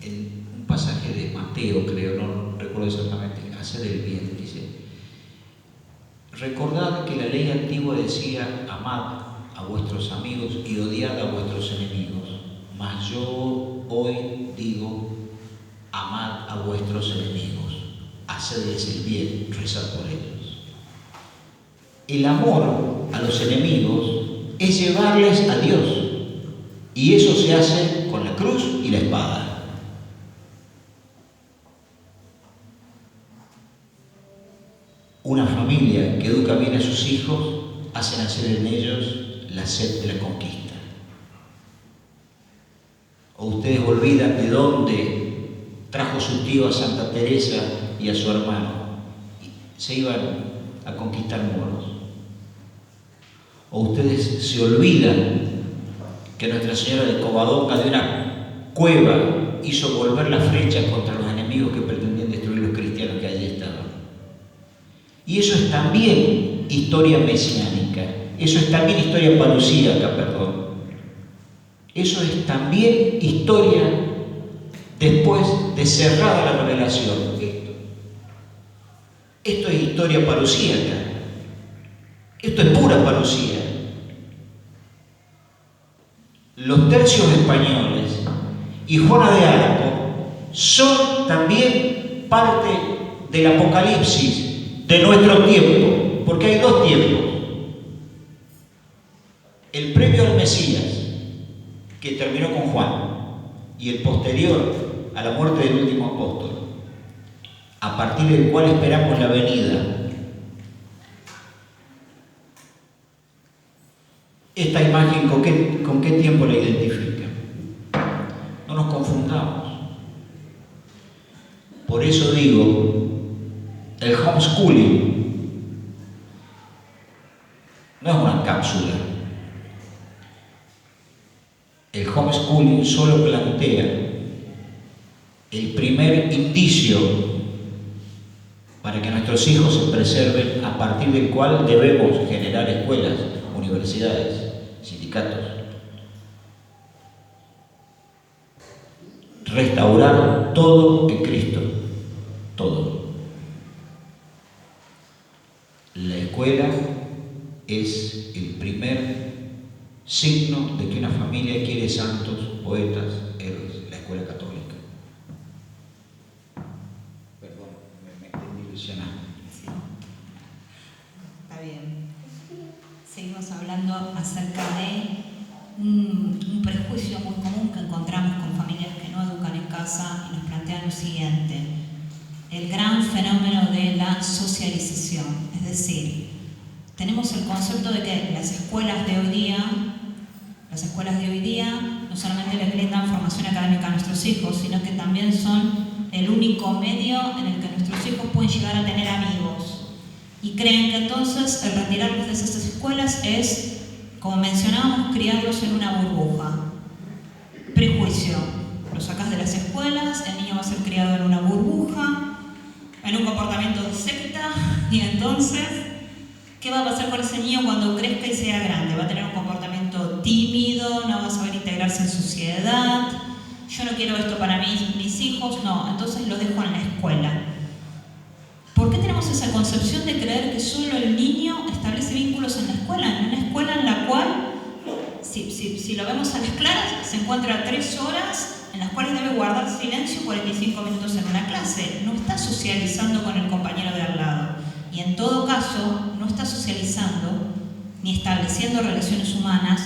en un pasaje de Mateo, creo, no recuerdo exactamente, haced el bien? Dice: recordad que la ley antigua decía: amad a vuestros amigos y odiad a vuestros enemigos. Mas yo hoy digo: amad a vuestros enemigos, hacedles el bien, rezad por ellos. El amor a los enemigos es llevarles a Dios, y eso se hace con la cruz y la espada. Una familia que educa bien a sus hijos hace nacer en ellos la sed de la conquista. ¿O ustedes olvidan de dónde trajo su tío a Santa Teresa y a su hermano? Se iban a conquistar moros. ¿O ustedes se olvidan que Nuestra Señora de Covadonga, de una cueva, hizo volver las flechas contra los enemigos que pretendían destruir los cristianos que allí estaban? Y eso es también historia mesiánica, eso es también historia parusíaca, perdón. Eso es también historia después de cerrada la revelación. Esto es historia parusíaca, esto es pura parusía. Los tercios españoles y Juana de Arco son también parte del apocalipsis de nuestro tiempo, porque hay dos tiempos: el previo al Mesías, que terminó con Juan, y el posterior a la muerte del último apóstol, a partir del cual esperamos la venida. Esta imagen, ¿con qué tiempo la identifica? No nos confundamos. Por eso digo, el homeschooling no es una cápsula. El homeschooling solo plantea el primer indicio para que nuestros hijos se preserven, a partir del cual debemos generar escuelas, universidades, sindicatos. Restaurar todo en Cristo, todo. La escuela es el primer signo de que una familia quiere santos, poetas, héroes, la escuela católica. Perdón, me extendí ilusionado. Sí. Está bien. Seguimos hablando acerca de un prejuicio muy común que encontramos con familias que no educan en casa y nos plantean lo siguiente: el gran fenómeno de la socialización. Es decir, tenemos el concepto de que las escuelas de hoy día no solamente les brindan formación académica a nuestros hijos, sino que también son el único medio en el que nuestros hijos pueden llegar a tener amigos. Y creen que entonces el retirarlos de esas escuelas es, como mencionábamos, criarlos en una burbuja. Prejuicio. Los sacas de las escuelas, el niño va a ser criado en una burbuja, en un comportamiento de secta, y entonces, ¿qué va a pasar con ese niño cuando crezca y sea grande? Va a tener un comportamiento tímido, no va a saber integrarse en sociedad. Yo no quiero esto para mis hijos, no, entonces lo dejo en la escuela. ¿Por qué tenemos esa concepción de creer que solo el niño establece vínculos en la escuela? En una escuela en la cual, si lo vemos a las claras, se encuentra 3 horas en las cuales debe guardar silencio 45 minutos en una clase. No está socializando con el compañero de al lado. Y en todo caso, no está socializando ni estableciendo relaciones humanas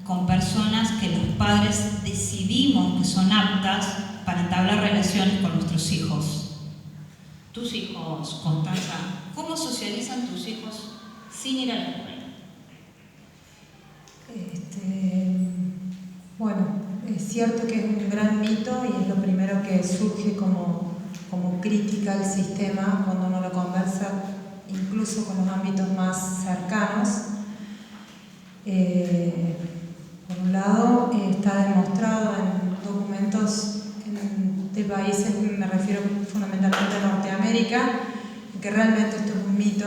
con personas que los padres decidimos que son aptas para entablar relaciones con nuestros hijos. tus hijos, Constanza, ¿cómo socializan tus hijos sin ir a la escuela? Bueno, es cierto que es un gran mito y es lo primero que surge como crítica al sistema cuando uno lo conversa, incluso con los ámbitos más cercanos. Por un lado, está demostrado en documentos de países, me refiero fundamentalmente a Norteamérica, que realmente esto es un mito.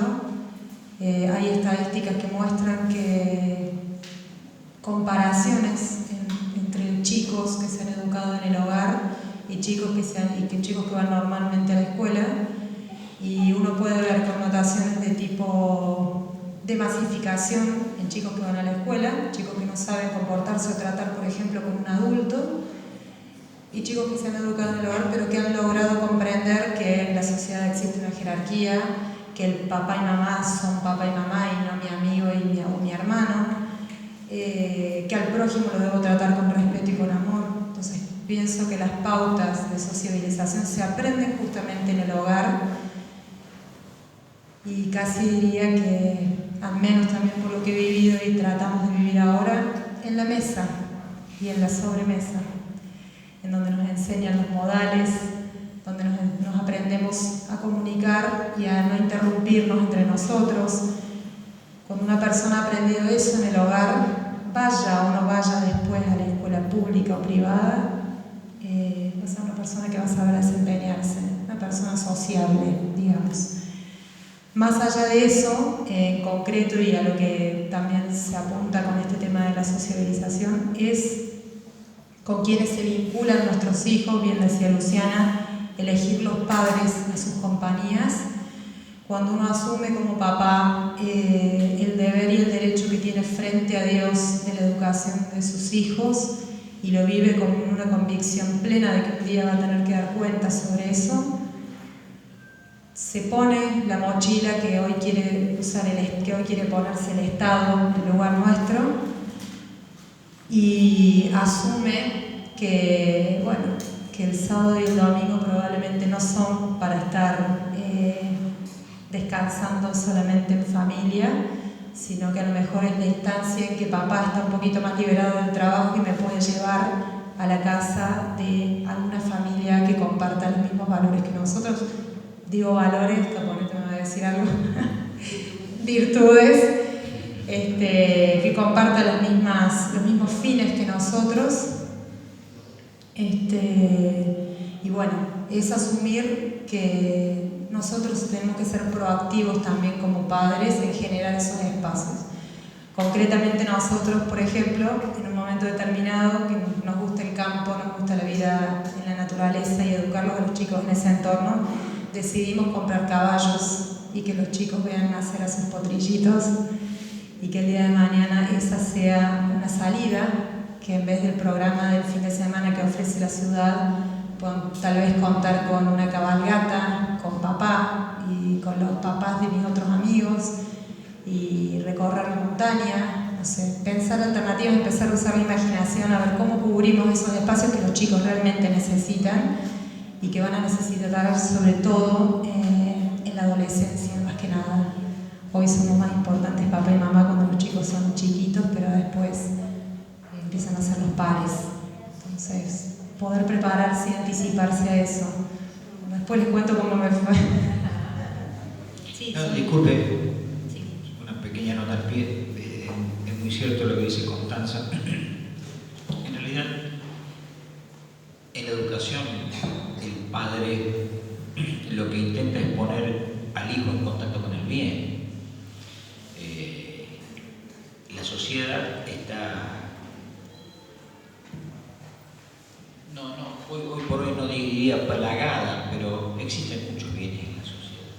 Hay estadísticas que muestran que comparaciones entre chicos que se han educado en el hogar y chicos que van normalmente a la escuela, y uno puede ver connotaciones de tipo de masificación en chicos que van a la escuela, chicos que no saben comportarse o tratar, por ejemplo, con un adulto, y chicos que se han educado en el hogar pero que han logrado comprender que en la sociedad existe una jerarquía, que el papá y mamá son papá y mamá y no mi amigo o mi hermano, que al prójimo lo debo tratar con respeto y con amor. Entonces pienso que las pautas de sociabilización se aprenden justamente en el hogar, y casi diría que, al menos también por lo que he vivido y tratamos de vivir ahora, en la mesa y en la sobremesa, en donde nos enseñan los modales, donde nos aprendemos a comunicar y a no interrumpirnos entre nosotros. Cuando una persona ha aprendido eso en el hogar, vaya o no vaya después a la escuela pública o privada, va a ser una persona que va a saber desempeñarse, una persona sociable, digamos. Más allá de eso, en concreto, y a lo que también se apunta con este tema de la sociabilización, es con quienes se vinculan nuestros hijos. Bien decía Luciana, elegir los padres de sus compañías. Cuando uno asume como papá el deber y el derecho que tiene frente a Dios de la educación de sus hijos, y lo vive con una convicción plena de que un día va a tener que dar cuenta sobre eso, se pone la mochila que hoy quiere ponerse el Estado en lugar nuestro, y asume que, bueno, que el sábado y el domingo probablemente no son para estar descansando solamente en familia, sino que a lo mejor es la instancia en que papá está un poquito más liberado del trabajo y me puede llevar a la casa de alguna familia que comparta los mismos valores que nosotros. Digo valores, Caponete me va a decir algo, virtudes, que compartan los mismos fines que nosotros. Y bueno, es asumir que nosotros tenemos que ser proactivos también como padres en generar esos espacios. Concretamente nosotros, por ejemplo, en un momento determinado, que nos gusta el campo, nos gusta la vida en la naturaleza y educarlos a los chicos en ese entorno, decidimos comprar caballos y que los chicos vean nacer a sus potrillitos, y que el día de mañana esa sea una salida, que en vez del programa del fin de semana que ofrece la ciudad, puedan tal vez contar con una cabalgata, con papá y con los papás de mis otros amigos, y recorrer la montaña, no sé, pensar alternativas, empezar a usar la imaginación, a ver cómo cubrimos esos espacios que los chicos realmente necesitan y que van a necesitar sobre todo en la adolescencia, más que nada. Hoy somos más importantes papá y mamá cuando los chicos son chiquitos, pero después empiezan a ser los pares. Entonces, poder prepararse y anticiparse a eso. Después les cuento cómo me fue. Sí, no, sí. disculpe, Sí. una pequeña nota al pie. Es muy cierto lo que dice Constanza. En realidad, en la educación, el padre lo que intenta es poner al hijo en contacto con el bien. La sociedad está... hoy por hoy no diría plagada, pero existen muchos bienes en la sociedad.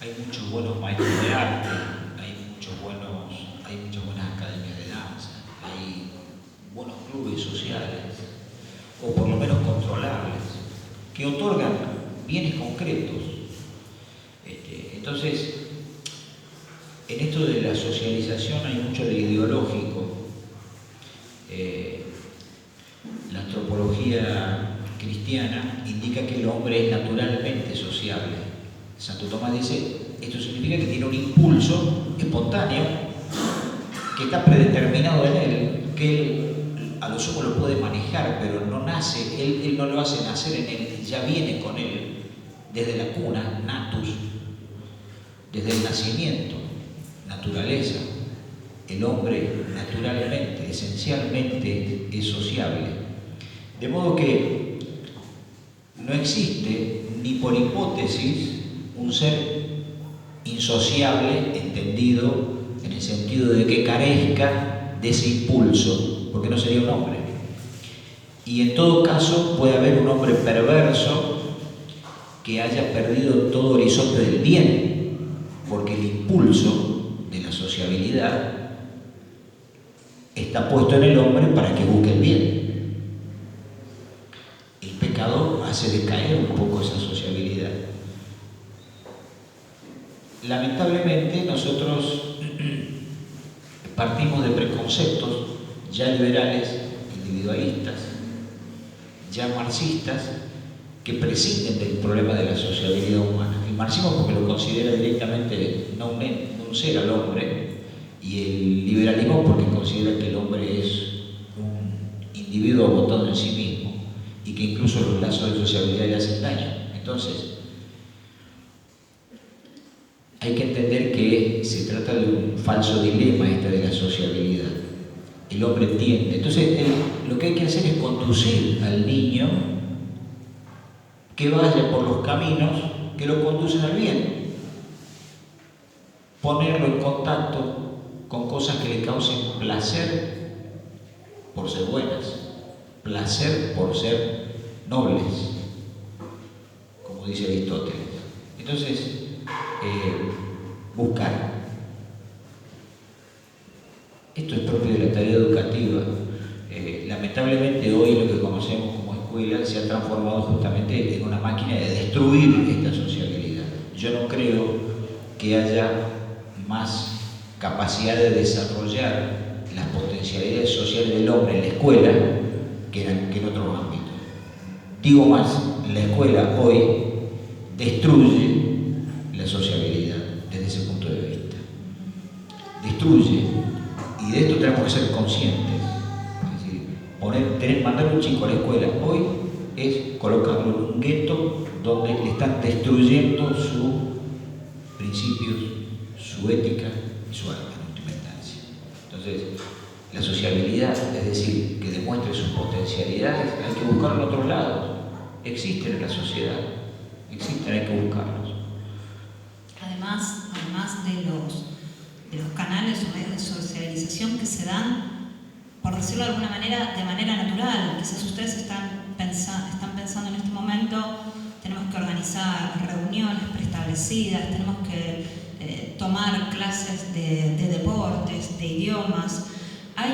Hay muchos buenos maestros de arte, hay muchas buenas academias de danza, hay buenos clubes sociales, o por lo menos controlables, que otorgan bienes concretos. Entonces, en esto de la socialización hay mucho de ideológico. La antropología cristiana indica que el hombre es naturalmente sociable. Santo Tomás dice, esto significa que tiene un impulso espontáneo que está predeterminado en él, que él a lo sumo lo puede manejar, pero no nace, él no lo hace nacer en él, ya viene con él desde la cuna, natus, desde el nacimiento, naturaleza. El hombre naturalmente, esencialmente es sociable. De modo que no existe ni por hipótesis un ser insociable, entendido en el sentido de que carezca de ese impulso, porque no sería un hombre. Y en todo caso puede haber un hombre perverso que haya perdido todo horizonte del bien, porque el impulso de la sociabilidad está puesto en el hombre para que busque el bien. El pecado hace decaer un poco esa sociabilidad. Lamentablemente nosotros partimos de preconceptos ya liberales, individualistas, ya marxistas, que prescinden del problema de la sociabilidad humana. El marxismo porque lo considera directamente no un ser al hombre, y el liberalismo porque considera que el hombre es un individuo agotado en sí mismo y que incluso los lazos de sociabilidad le hacen daño. Entonces, hay que entender que se trata de un falso dilema este de la sociabilidad. El hombre tiende. Entonces, lo que hay que hacer es conducir al niño que vaya por los caminos que lo conducen al bien. Ponerlo en contacto con cosas que le causen placer por ser buenas, placer por ser nobles, como dice Aristóteles. Entonces, buscar. Esto es propio de la tarea educativa. Lamentablemente hoy lo que conocemos como escuela se ha transformado justamente en una máquina de destruir esta sociabilidad. Yo no creo que haya más capacidad de desarrollar las potencialidades sociales del hombre en la escuela que en otros ámbitos. Digo más, la escuela hoy destruye la sociabilidad desde ese punto de vista. Destruye, y de esto tenemos que ser conscientes. Es decir, mandar a un chico a la escuela hoy es colocarlo en un gueto donde le están destruyendo sus principios, su ética y su alma en última instancia. Entonces, la sociabilidad, es decir, que demuestre sus potencialidades, hay que buscarlo en otros lados. Existen en la sociedad, existen, hay que buscarlos. Además de los canales o medios de socialización que se dan, por decirlo de alguna manera, de manera natural. Quizás ustedes están pensando en este momento, tenemos que organizar reuniones preestablecidas, tenemos que tomar clases de deportes, de idiomas. Hay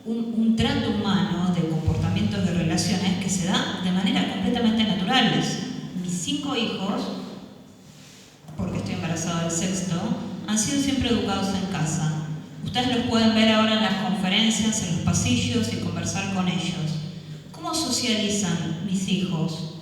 un trato humano de comportamientos, de relaciones que se da de manera completamente naturales. Mis 5 hijos, porque estoy embarazada del 6º, han sido siempre educados en casa. Ustedes los pueden ver ahora en las conferencias, en los pasillos y conversar con ellos. ¿Cómo socializan mis hijos?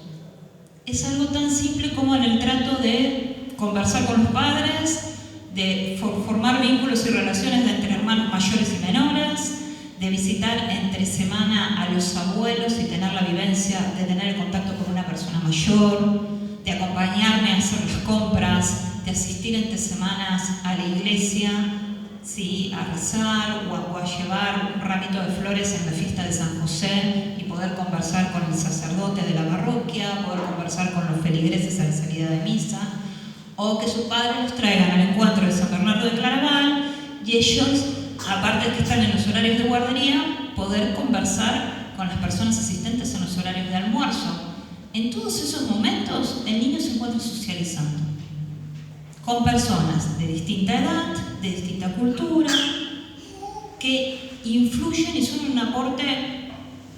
Es algo tan simple como en el trato de conversar con los padres, de formar vínculos y relaciones entre hermanos mayores y menores, de visitar entre semana a los abuelos y tener la vivencia de tener contacto con una persona mayor, de acompañarme a hacer las compras, de asistir entre semanas a la iglesia, ¿sí?, a rezar o a llevar un ramito de flores en la fiesta de San José y poder conversar con el sacerdote de la parroquia, poder conversar con los feligreses a la salida de misa, o que sus padres los traigan al encuentro de San Bernardo de Claraval y ellos, aparte de que están en los horarios de guardería, poder conversar con las personas asistentes en los horarios de almuerzo. En todos esos momentos el niño se encuentra socializando con personas de distinta edad, de distinta cultura, que influyen y son un aporte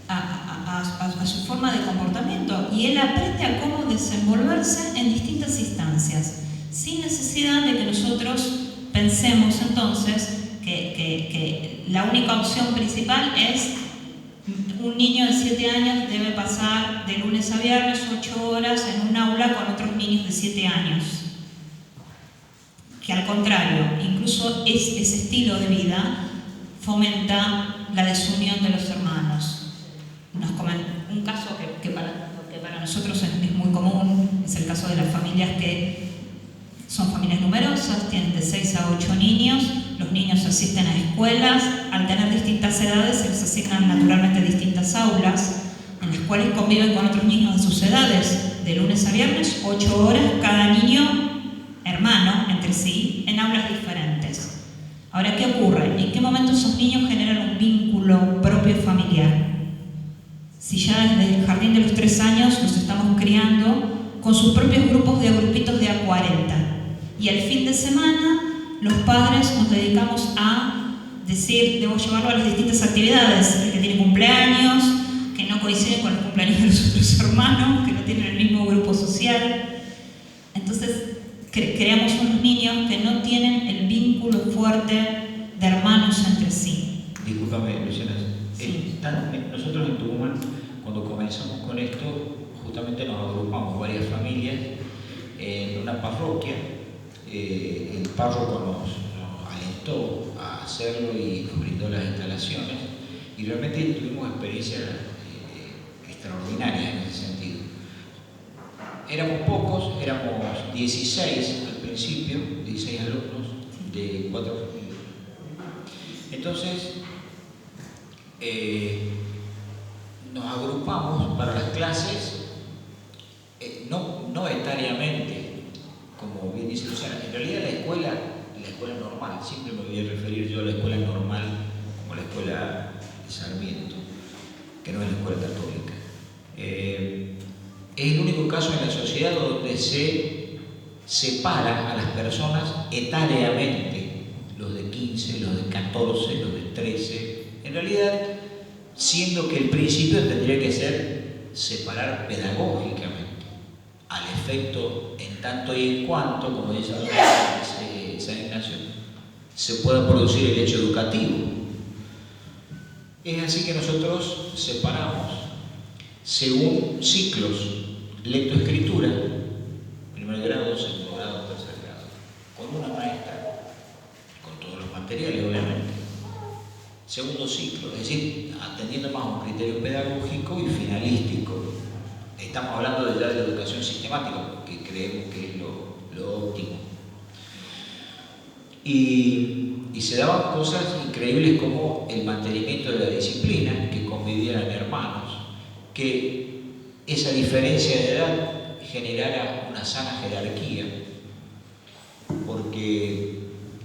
a su forma de comportamiento, y él aprende a cómo desenvolverse en distintas instancias, sin necesidad de que nosotros pensemos entonces que la única opción principal es Un niño de 7 años debe pasar de lunes a viernes 8 horas en un aula con otros niños de 7 años. Que al contrario, incluso ese estilo de vida fomenta la desunión de los hermanos. Un caso que para nosotros es muy común, es el caso de las familias que son familias numerosas, tienen de 6 a 8 niños, los niños asisten a escuelas, al tener distintas edades se les asignan naturalmente distintas aulas, en las cuales conviven con otros niños de sus edades, de lunes a viernes, 8 horas, cada niño hermano entre sí, en aulas diferentes. Ahora, ¿qué ocurre? ¿En qué momento esos niños generan un vínculo propio familiar? Si ya desde el jardín de los 3 años los estamos criando con sus propios grupos de grupitos de a 40. Y al fin de semana los padres nos dedicamos a decir, debo llevarlo a las distintas actividades, el que tiene cumpleaños, que no coincide con los cumpleaños de los otros hermanos, que no tienen el mismo grupo social. Entonces creamos unos niños que no tienen el vínculo fuerte de hermanos entre sí. Discúlpame, Luciana. Sí. Nosotros en Tucumán, cuando comenzamos con esto, justamente nos agrupamos varias familias en una parroquia. El párroco nos alentó a hacerlo y nos brindó las instalaciones, y realmente tuvimos experiencias extraordinarias en ese sentido. Éramos pocos, éramos 16 al principio, 16 alumnos de 4 familias. Entonces, nos agrupamos para las clases, no etariamente, como bien dice Luciana. En realidad la escuela normal, siempre me voy a referir yo a la escuela normal como la escuela de Sarmiento, que no es la escuela católica. Es el único caso en la sociedad donde se separa a las personas etariamente, los de 15, los de 14, los de 13, en realidad, siendo que el principio tendría que ser separar pedagógicamente, al efecto en tanto y en cuanto, como dice San Ignacio, se pueda producir el hecho educativo. Es así que nosotros separamos según ciclos, lectoescritura, primer grado, segundo grado, tercer grado, con una maestra, con todos los materiales obviamente. Segundo ciclo, es decir, atendiendo más a un criterio pedagógico y finalístico. Estamos hablando ya de la educación sistemática, que creemos que es lo óptimo. Y se daban cosas increíbles como el mantenimiento de la disciplina, que convivieran hermanos, que esa diferencia de edad generara una sana jerarquía, porque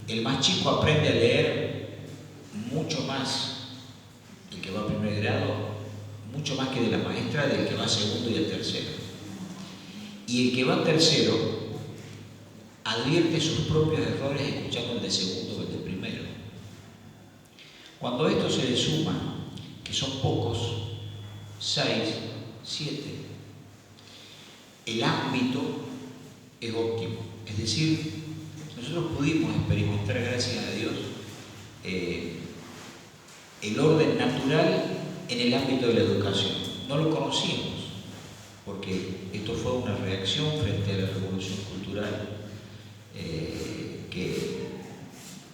el más chico aprende a leer mucho más, el que va a primer grado, mucho más que de la maestra del que va a segundo y a tercero. Y el que va a tercero advierte sus propios errores escuchando el de segundo o el de primero. Cuando esto se le suma, que son pocos, 6, 7, el ámbito es óptimo. Es decir, nosotros pudimos experimentar, gracias a Dios, el orden natural en el ámbito de la educación. No lo conocíamos, porque esto fue una reacción frente a la revolución cultural,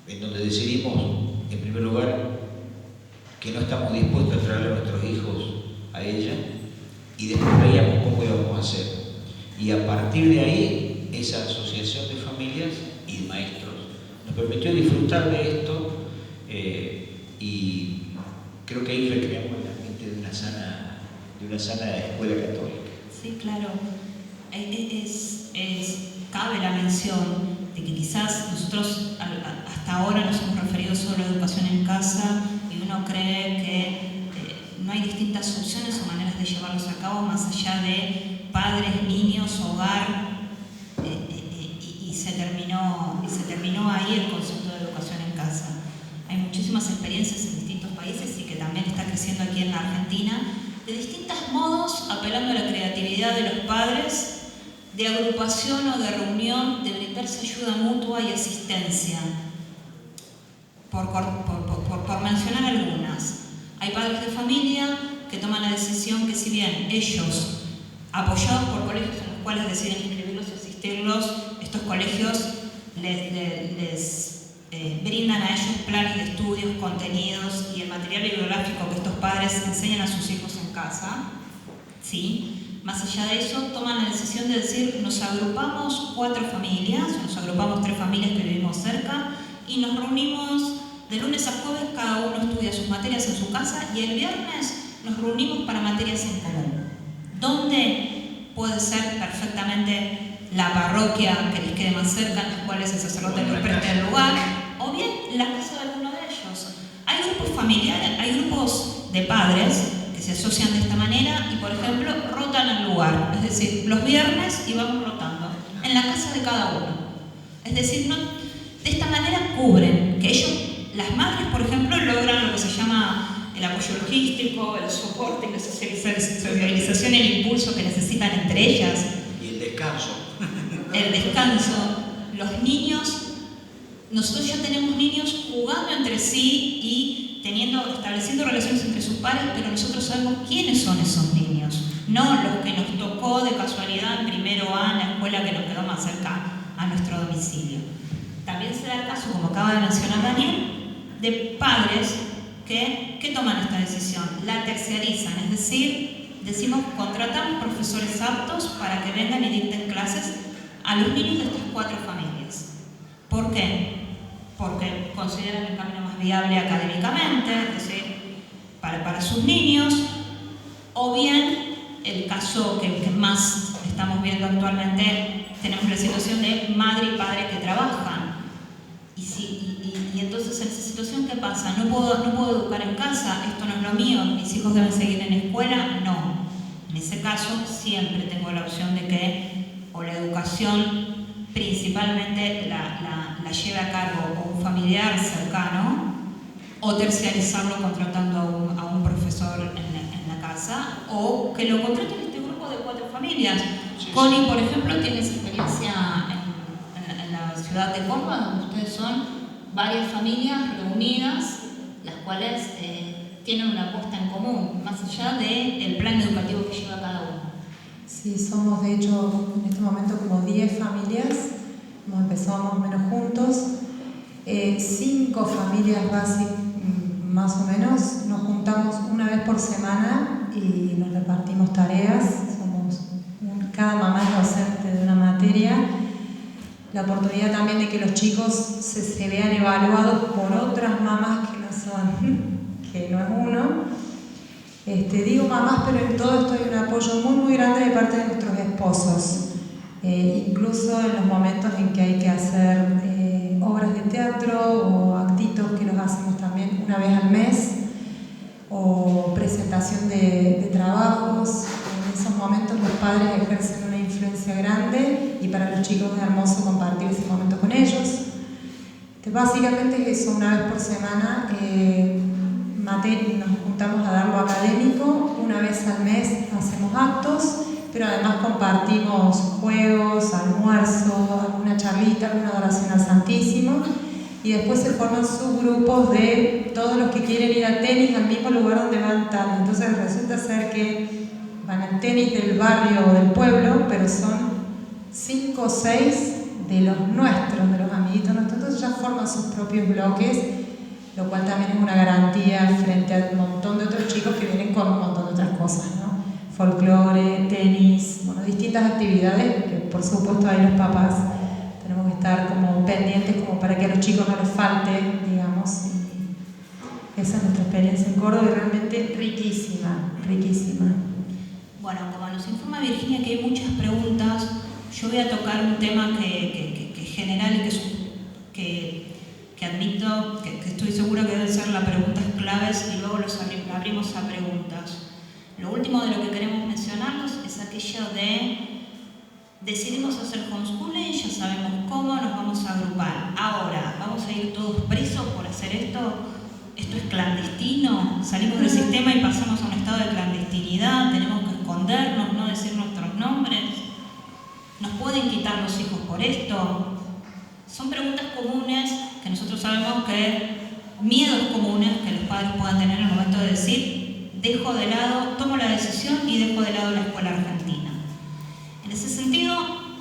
en donde decidimos, en primer lugar, que no estamos dispuestos a traer a nuestros hijos a ella, y después veíamos cómo íbamos a hacer. Y a partir de ahí, esa asociación de familias y de maestros nos permitió disfrutar de esto, y creo que ahí recreamos el ambiente de una sana escuela católica. Sí, claro. Cabe la mención de que quizás nosotros hasta ahora nos hemos referido solo a educación en casa, y uno cree que no hay distintas opciones o maneras de llevarlos a cabo más allá de padres, niños, hogar, y se terminó ahí el concepto de educación en casa. Hay muchísimas experiencias en distintos países, y que también está creciendo aquí en la Argentina, de distintos modos, apelando a la creatividad de los padres, de agrupación o de reunión, de brindarse ayuda mutua y asistencia. Por mencionar algunas. Hay padres de familia que toman la decisión que si bien ellos, apoyados por colegios en los cuales deciden inscribirlos y asistirlos, estos colegios les brindan a ellos planes de estudios, contenidos y el material bibliográfico que estos padres enseñan a sus hijos en casa, ¿sí? Más allá de eso, toman la decisión de decir, nos agrupamos 4 familias, nos agrupamos 3 familias que vivimos cerca y nos reunimos de lunes a jueves, cada uno estudia sus materias en su casa y el viernes nos reunimos para materias en común. ¿Dónde puede ser perfectamente la parroquia que les quede más cerca, en las cuales el sacerdote les preste el lugar, o bien la casa de alguno de ellos? Hay grupos familiares, hay grupos de padres que se asocian de esta manera y, por ejemplo, rotan el lugar. Es decir, los viernes y vamos rotando en la casa de cada uno. Es decir, no, de esta manera cubren que ellos, las madres, por ejemplo, logran lo que se llama el apoyo logístico, el soporte, la socialización y el impulso que necesitan entre ellas. Y el descanso. El descanso. Los niños, nosotros ya tenemos niños jugando entre sí y estableciendo relaciones entre sus padres, pero nosotros sabemos quiénes son esos niños, no los que nos tocó de casualidad en primero A en la escuela que nos quedó más cerca a nuestro domicilio. También se da el caso, como acaba de mencionar Daniel, de padres que toman esta decisión, la terciarizan, es decir, decimos contratamos profesores aptos para que vengan y dicten clases a los niños de estas 4 familias. ¿Por qué? Porque consideran el camino más viable académicamente, es decir, para sus niños, o bien el caso que más estamos viendo actualmente, tenemos la situación de madre y padre que trabajan. Y entonces en esa situación, ¿qué pasa? ¿No puedo educar en casa? ¿Esto no es lo mío? ¿Mis hijos deben seguir en escuela? No. En ese caso siempre tengo la opción de que o la educación principalmente la lleve a cargo o un familiar cercano, o terciarizarlo contratando a un profesor en la casa, o que lo contraten este grupo de 4 familias. Sí, Connie, por ejemplo, tiene esa experiencia en la ciudad de Córdoba, donde ustedes son varias familias reunidas, las cuales tienen una apuesta en común, más allá del plan educativo que lleva cada uno. Sí, somos de hecho en este momento como 10 familias, hemos empezado más o menos juntos, 5 familias básicas más o menos, nos juntamos una vez por semana y nos repartimos tareas, cada mamá es docente de una materia, la oportunidad también de que los chicos se vean evaluados por otras mamás que no es uno. Digo mamás, pero en todo esto hay un apoyo muy grande de parte de nuestros esposos, incluso en los momentos en que hay que hacer obras de teatro o actitos que los hacemos también una vez al mes, o presentación de trabajos. En esos momentos los padres ejercen una influencia grande y para los chicos es hermoso compartir ese momento con ellos. Básicamente es eso, una vez por semana nos juntamos a dar lo académico, una vez al mes hacemos actos, pero además compartimos juegos, almuerzo, alguna charlita, alguna adoración al Santísimo, y después se forman subgrupos de todos los que quieren ir a tenis al mismo lugar donde van tal. Entonces resulta ser que van al tenis del barrio o del pueblo, pero son 5 o 6 de los nuestros, de los amiguitos nuestros, entonces ya forman sus propios bloques, lo cual también es una garantía frente a un montón de otros chicos que vienen con un montón de otras cosas, ¿no? Folclore, tenis, distintas actividades que por supuesto ahí los papás tenemos que estar como pendientes como para que a los chicos no les falte, digamos. Y esa es nuestra experiencia en Córdoba y realmente riquísima, riquísima. Bueno, como nos informa Virginia que hay muchas preguntas, yo voy a tocar un tema que es general y que admito, que estoy segura que deben ser las preguntas claves y luego los abrimos a preguntas. Lo último de lo que queremos mencionarnos es aquello de decidimos hacer homeschooling, ya sabemos cómo, nos vamos a agrupar. Ahora, ¿vamos a ir todos presos por hacer esto? ¿Esto es clandestino? ¿Salimos del sistema y pasamos a un estado de clandestinidad? ¿Tenemos que escondernos, no decir nuestros nombres? ¿Nos pueden quitar los hijos por esto? Son preguntas comunes que nosotros sabemos que, miedos comunes que los padres puedan tener en el momento de decir, dejo de lado, tomo la decisión y dejo de lado la escuela argentina. En ese sentido,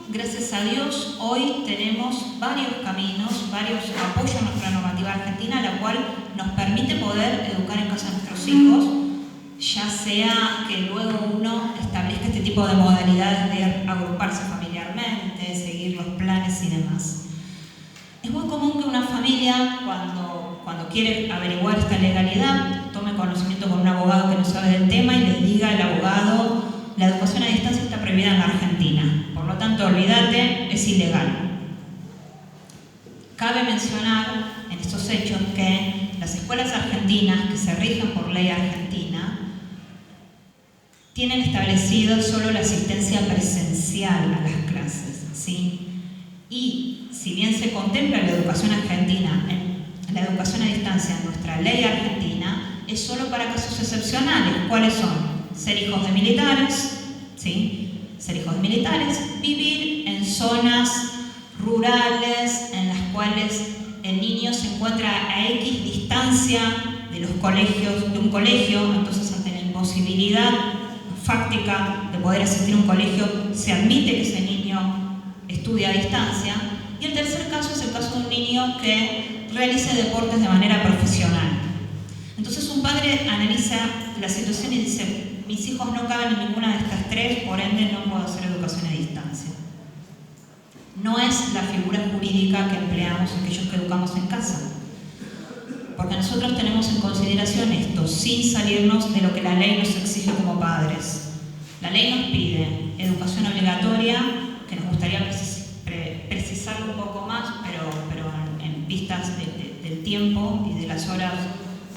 gracias a Dios, hoy tenemos varios caminos, varios apoyos a nuestra normativa argentina, la cual nos permite poder educar en casa a nuestros hijos, ya sea que luego uno establezca este tipo de modalidades de agruparse familiarmente, seguir los planes y demás. Es muy común que una familia, cuando quiere averiguar esta legalidad, tome conocimiento con un abogado que no sabe del tema y les diga al abogado: la educación a distancia está prohibida en la Argentina, por lo tanto, olvídate, es ilegal. Cabe mencionar en estos hechos que las escuelas argentinas, que se rigen por ley argentina, tienen establecida solo la asistencia presencial a las clases, ¿sí? Y si bien se contempla la educación argentina, la educación a distancia en nuestra ley argentina, es solo para casos excepcionales. ¿Cuáles son? Ser hijos de militares, ¿sí? Ser hijos de militares, vivir en zonas rurales en las cuales el niño se encuentra a X distancia de los colegios, de un colegio, entonces ante la imposibilidad fáctica de poder asistir a un colegio, se admite que ese niño estudie a distancia. Y el tercer caso es el caso de un niño que realice deportes de manera profesional. Entonces un padre analiza la situación y dice: mis hijos no caben en ninguna de estas tres, por ende no puedo hacer educación a distancia. No es la figura jurídica que empleamos aquellos que educamos en casa, porque nosotros tenemos en consideración esto, sin salirnos de lo que la ley nos exige como padres. La ley nos pide educación obligatoria, que nos gustaría precisarlo un poco más, pero en vistas del tiempo y de las horas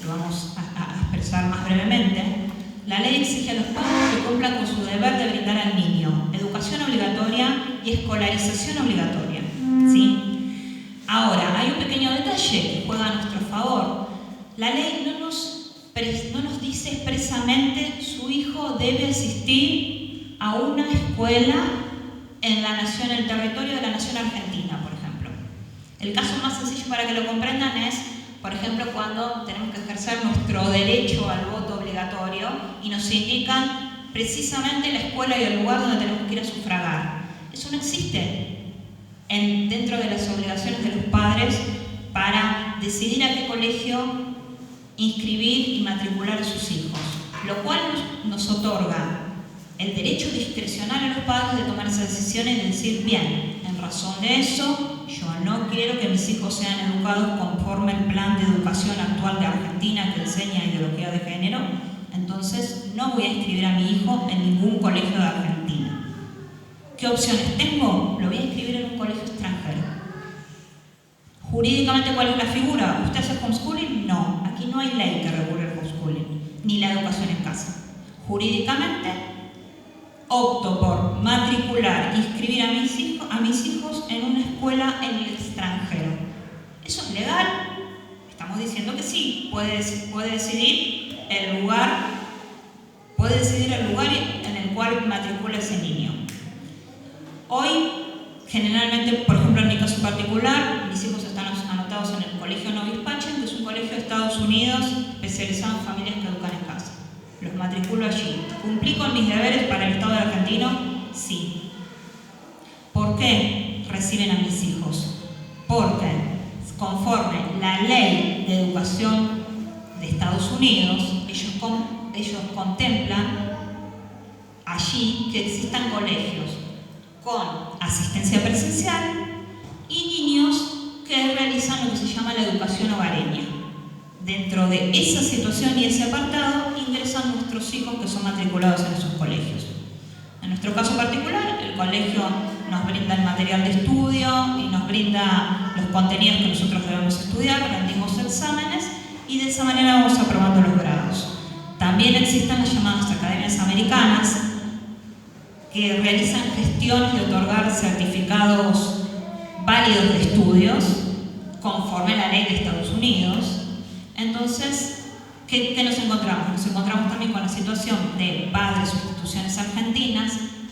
lo vamos a expresar más brevemente. La ley exige a los padres que cumplan con su deber de brindar al niño educación obligatoria y escolarización obligatoria, ¿sí? Ahora, hay un pequeño detalle que juega a nuestro favor. La ley no nos dice expresamente su hijo debe asistir a una escuela en el territorio de la nación argentina, por ejemplo. El caso más sencillo para que lo comprendan es, por ejemplo, cuando tenemos que ejercer nuestro derecho al voto obligatorio y nos indican precisamente la escuela y el lugar donde tenemos que ir a sufragar. Eso no existe dentro de las obligaciones de los padres para decidir a qué colegio inscribir y matricular a sus hijos, lo cual nos otorga el derecho discrecional a los padres de tomar esas decisiones y de decir: bien, en razón de eso, yo no quiero que mis hijos sean educados conforme el plan de educación actual de Argentina que enseña ideología de género, entonces no voy a inscribir a mi hijo en ningún colegio de Argentina. ¿Qué opciones tengo? Lo voy a inscribir en un colegio extranjero. Jurídicamente, ¿cuál es la figura? ¿Usted hace homeschooling? No, aquí no hay ley que regule el homeschooling, ni la educación en casa. Jurídicamente, opto por matricular, inscribir a mis hijos en una escuela en el extranjero. ¿Eso es legal? Estamos diciendo que sí, puede decidir el lugar en el cual matricula ese niño. Hoy, generalmente, por ejemplo, en mi caso particular, mis hijos están anotados en el Colegio Novis Pacem, que es un colegio de Estados Unidos especializado en familias que educan en casa. Los matriculo allí. ¿Cumplí con mis deberes para el Estado argentino? Sí. ¿Por qué reciben a mis hijos? Porque conforme la ley de educación de Estados Unidos, ellos contemplan allí que existan colegios con asistencia presencial y niños que realizan lo que se llama la educación hogareña. Dentro de esa situación y ese apartado ingresan nuestros hijos que son matriculados en esos colegios. En nuestro caso particular, el colegio nos brinda el material de estudio y nos brinda los contenidos que nosotros debemos estudiar, rendimos exámenes y de esa manera vamos aprobando los grados. También existen las llamadas academias americanas que realizan gestiones de otorgar certificados válidos de estudios conforme a la ley de Estados Unidos. Entonces, ¿qué nos encontramos? Nos encontramos también con la situación de padres o instituciones argentinas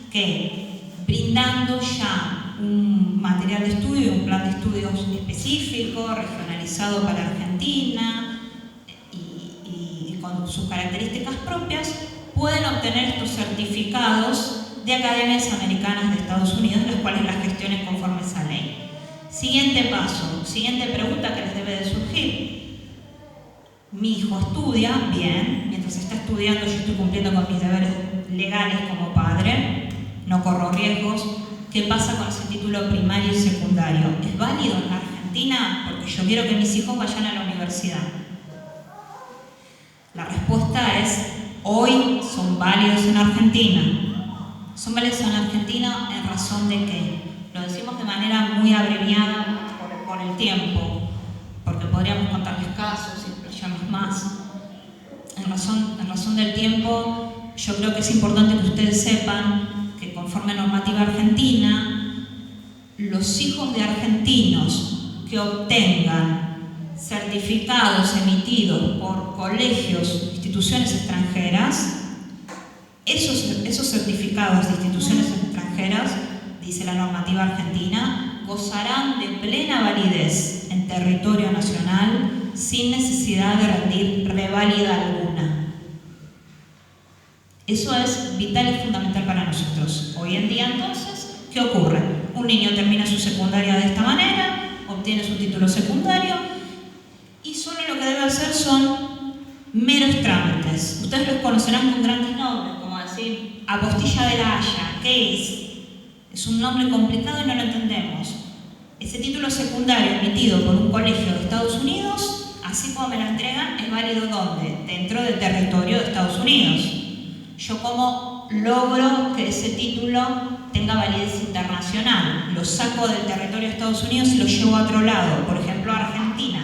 que, brindando ya un material de estudio y un plan de estudios específico, regionalizado para Argentina, con sus características propias, pueden obtener estos certificados de academias americanas de Estados Unidos, las cuales las gestionen conforme a esa ley. Siguiente paso, siguiente pregunta que les debe de surgir. Mi hijo estudia, bien, mientras está estudiando yo estoy cumpliendo con mis deberes legales como padre, no corro riesgos. ¿Qué pasa con ese título primario y secundario? ¿Es válido en la Argentina? Porque yo quiero que mis hijos vayan a la universidad. La respuesta es, hoy son válidos en Argentina. Son válidos en Argentina en razón de que, lo decimos de manera muy abreviada por el tiempo, porque podríamos contarles casos y explayarnos más. En razón del tiempo, yo creo que es importante que ustedes sepan que conforme a normativa argentina, los hijos de argentinos que obtengan certificados emitidos por colegios, instituciones extranjeras, esos certificados de instituciones extranjeras, dice la normativa argentina, gozarán de plena validez en territorio nacional sin necesidad de rendir reválida alguna. Eso es vital y fundamental para nosotros. Hoy en día, entonces, ¿qué ocurre? Un niño termina su secundaria de esta manera, obtiene su título secundario y solo lo que debe hacer son meros trámites. Ustedes los conocerán con grandes nombres, como decir apostilla de la Haya. ¿Qué es? Es un nombre complicado y no lo entendemos. Ese título secundario emitido por un colegio de Estados Unidos, así como me lo entregan, es válido ¿dónde? Dentro del territorio de Estados Unidos. Yo como logro que ese título tenga validez internacional, lo saco del territorio de Estados Unidos y lo llevo a otro lado, por ejemplo a Argentina.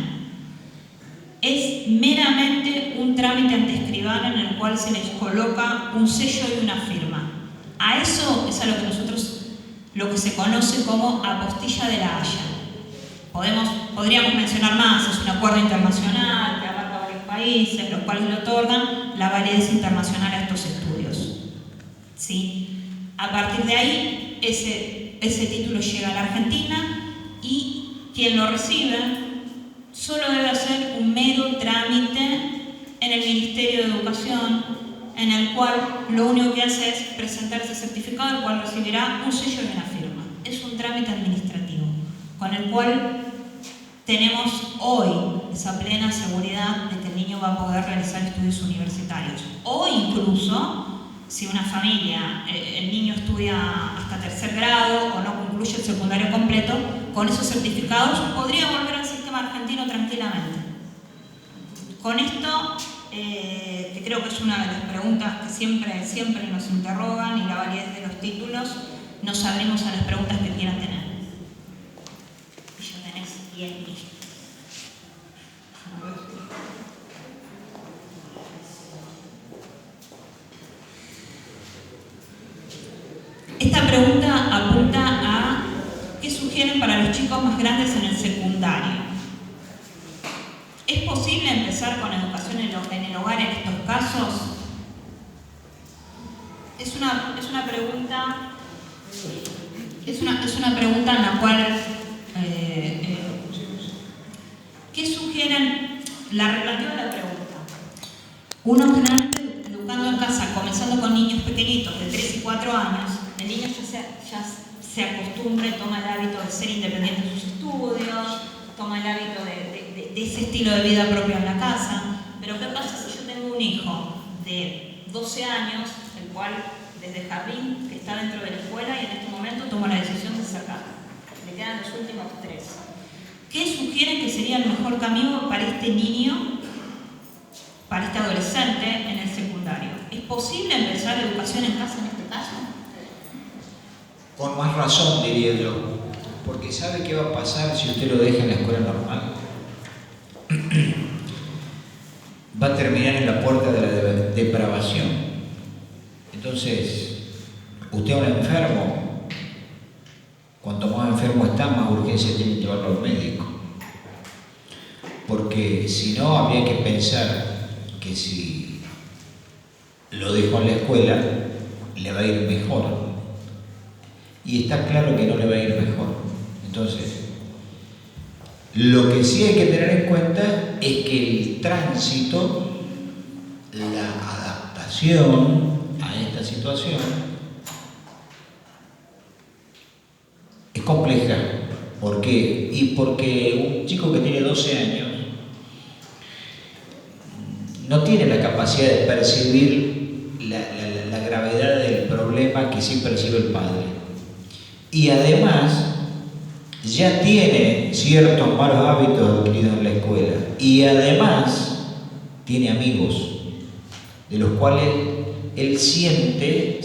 Es meramente un trámite ante escribano en el cual se les coloca un sello y una firma. A eso es a lo que nosotros, lo que se conoce como apostilla de la Haya. Podríamos mencionar más, es un acuerdo internacional que abarca varios países, los cuales le otorgan la validez internacional a estos estudios. ¿Sí? A partir de ahí, ese título llega a la Argentina y quien lo recibe solo debe hacer un mero trámite en el Ministerio de Educación, en el cual lo único que hace es presentar ese certificado, el cual recibirá un sello y una firma. Es un trámite administrativo, con el cual tenemos hoy esa plena seguridad de que el niño va a poder realizar estudios universitarios. O incluso, si una familia, el niño estudia hasta tercer grado o no concluye el secundario completo, con esos certificados podría volver al sistema argentino tranquilamente. Con esto, que creo que es una de las preguntas que siempre nos interrogan, y la validez de los títulos, nos abrimos a las preguntas que quieran tener. Y ya tenés 10 minutos. Esta pregunta apunta a qué sugieren para los chicos más grandes en el secundario. ¿Es posible empezar con educación en el hogar en estos casos? Es una pregunta en la cual ¿qué sugieren? La replanteo la pregunta. Uno generalmente educando en casa, comenzando con niños pequeñitos de 3 y 4 años, el niño ya se acostumbra y toma el hábito de ser independiente en sus estudios, toma el hábito de ese estilo de vida propio en la casa. Pero ¿qué pasa si yo tengo un hijo de 12 años, el cual desde jardín, que está dentro de la escuela y en este momento toma la decisión de sacarlo? Le quedan los últimos 3. ¿Qué sugieren que sería el mejor camino para este niño, para este adolescente en el secundario? ¿Es posible empezar educación en casa en este caso? Con más razón, diría yo, porque ¿sabe qué va a pasar si usted lo deja en la escuela normal? Va a terminar en la puerta de la depravación. Entonces, usted es un enfermo, cuanto más enfermo está, más urgencia tiene que llevarlo al médico. Porque si no, habría que pensar que si lo dejo en la escuela, le va a ir mejor. Y está claro que no le va a ir mejor. Entonces, lo que sí hay que tener en cuenta es que el tránsito relación a esta situación es compleja. ¿Por qué? Y porque un chico que tiene 12 años no tiene la capacidad de percibir la gravedad del problema que sí percibe el padre. Y además ya tiene ciertos malos hábitos adquiridos en la escuela. Y además tiene amigos de los cuales él siente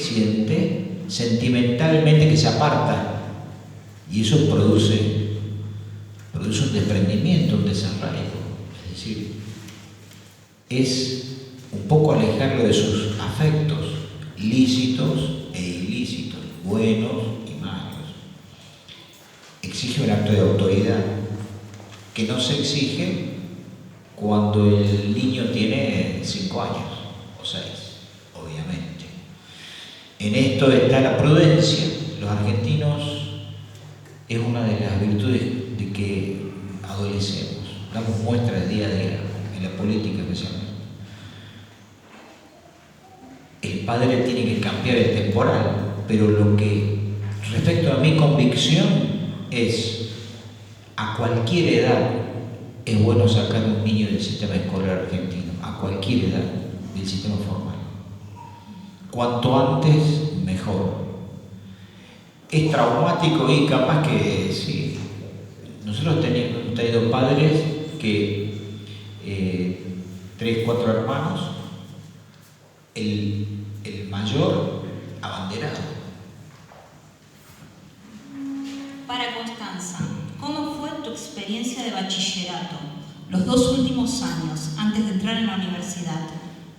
sentimentalmente que se aparta. Y eso produce un desprendimiento, un desarraigo. Es decir, es un poco alejarlo de sus afectos lícitos e ilícitos, buenos y malos. Exige un acto de autoridad que no se exige cuando el niño tiene 5 años o 6, obviamente. En esto está la prudencia. Los argentinos es una de las virtudes de que adolecemos, damos muestras día a día, en la política especialmente. El padre tiene que cambiar el temporal, pero lo que respecto a mi convicción es, a cualquier edad es bueno sacar a un niño del sistema escolar argentino, a cualquier edad del sistema formal. Cuanto antes, mejor. Es traumático y capaz que sí. Nosotros hemos tenido padres que 3, 4 hermanos, el mayor abanderado. Para Constanza, ¿cómo fue tu experiencia de bachillerato, los 2 últimos años antes de entrar en la universidad?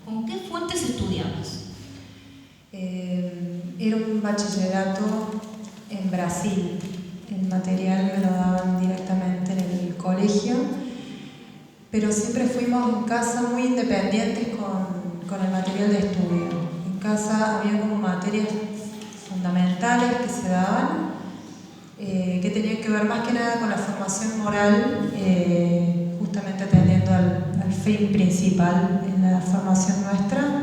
¿Con qué fuentes estudiabas? Era un bachillerato en Brasil. El material me lo daban directamente en el colegio, pero siempre fuimos en casa muy independientes con el material de estudio. En casa había como materias fundamentales que se daban, que tenían que ver más que nada con la formación moral, justamente atendiendo al fin principal en la formación nuestra.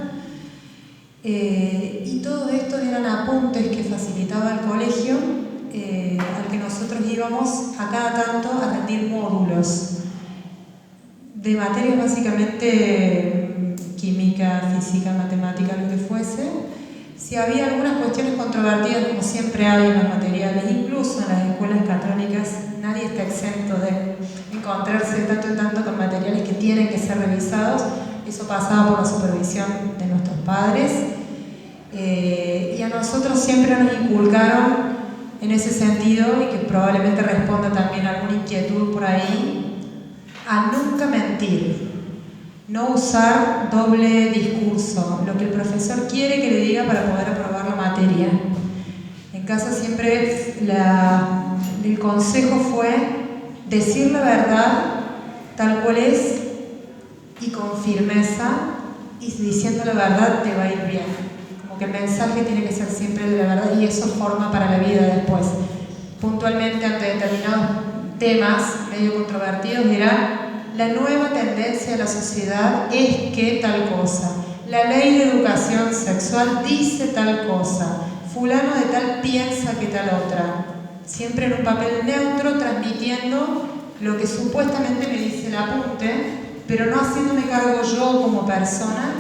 Y todos estos eran apuntes que facilitaba el colegio, al que nosotros íbamos a cada tanto a rendir módulos de materias básicamente química, física, matemática, lo que fuese. Si había algunas cuestiones controvertidas, como siempre hay en los materiales, incluso en las escuelas católicas, nadie está exento de encontrarse tanto en tanto con materiales que tienen que ser revisados. Eso pasaba por la supervisión de nuestros padres, y a nosotros siempre nos inculcaron en ese sentido, y que probablemente responda también a alguna inquietud por ahí, a nunca mentir, no usar doble discurso, lo que el profesor quiere que le diga para poder aprobar la materia. En casa siempre el consejo fue decir la verdad tal cual es y con firmeza, y diciendo la verdad te va a ir bien. Como que el mensaje tiene que ser siempre de la verdad, y eso forma para la vida después. Puntualmente ante determinados temas medio controvertidos era: la nueva tendencia de la sociedad es que tal cosa, la ley de educación sexual dice tal cosa, fulano de tal piensa que tal otra. Siempre en un papel neutro, transmitiendo lo que supuestamente me dice el apunte, pero no haciéndome cargo yo como persona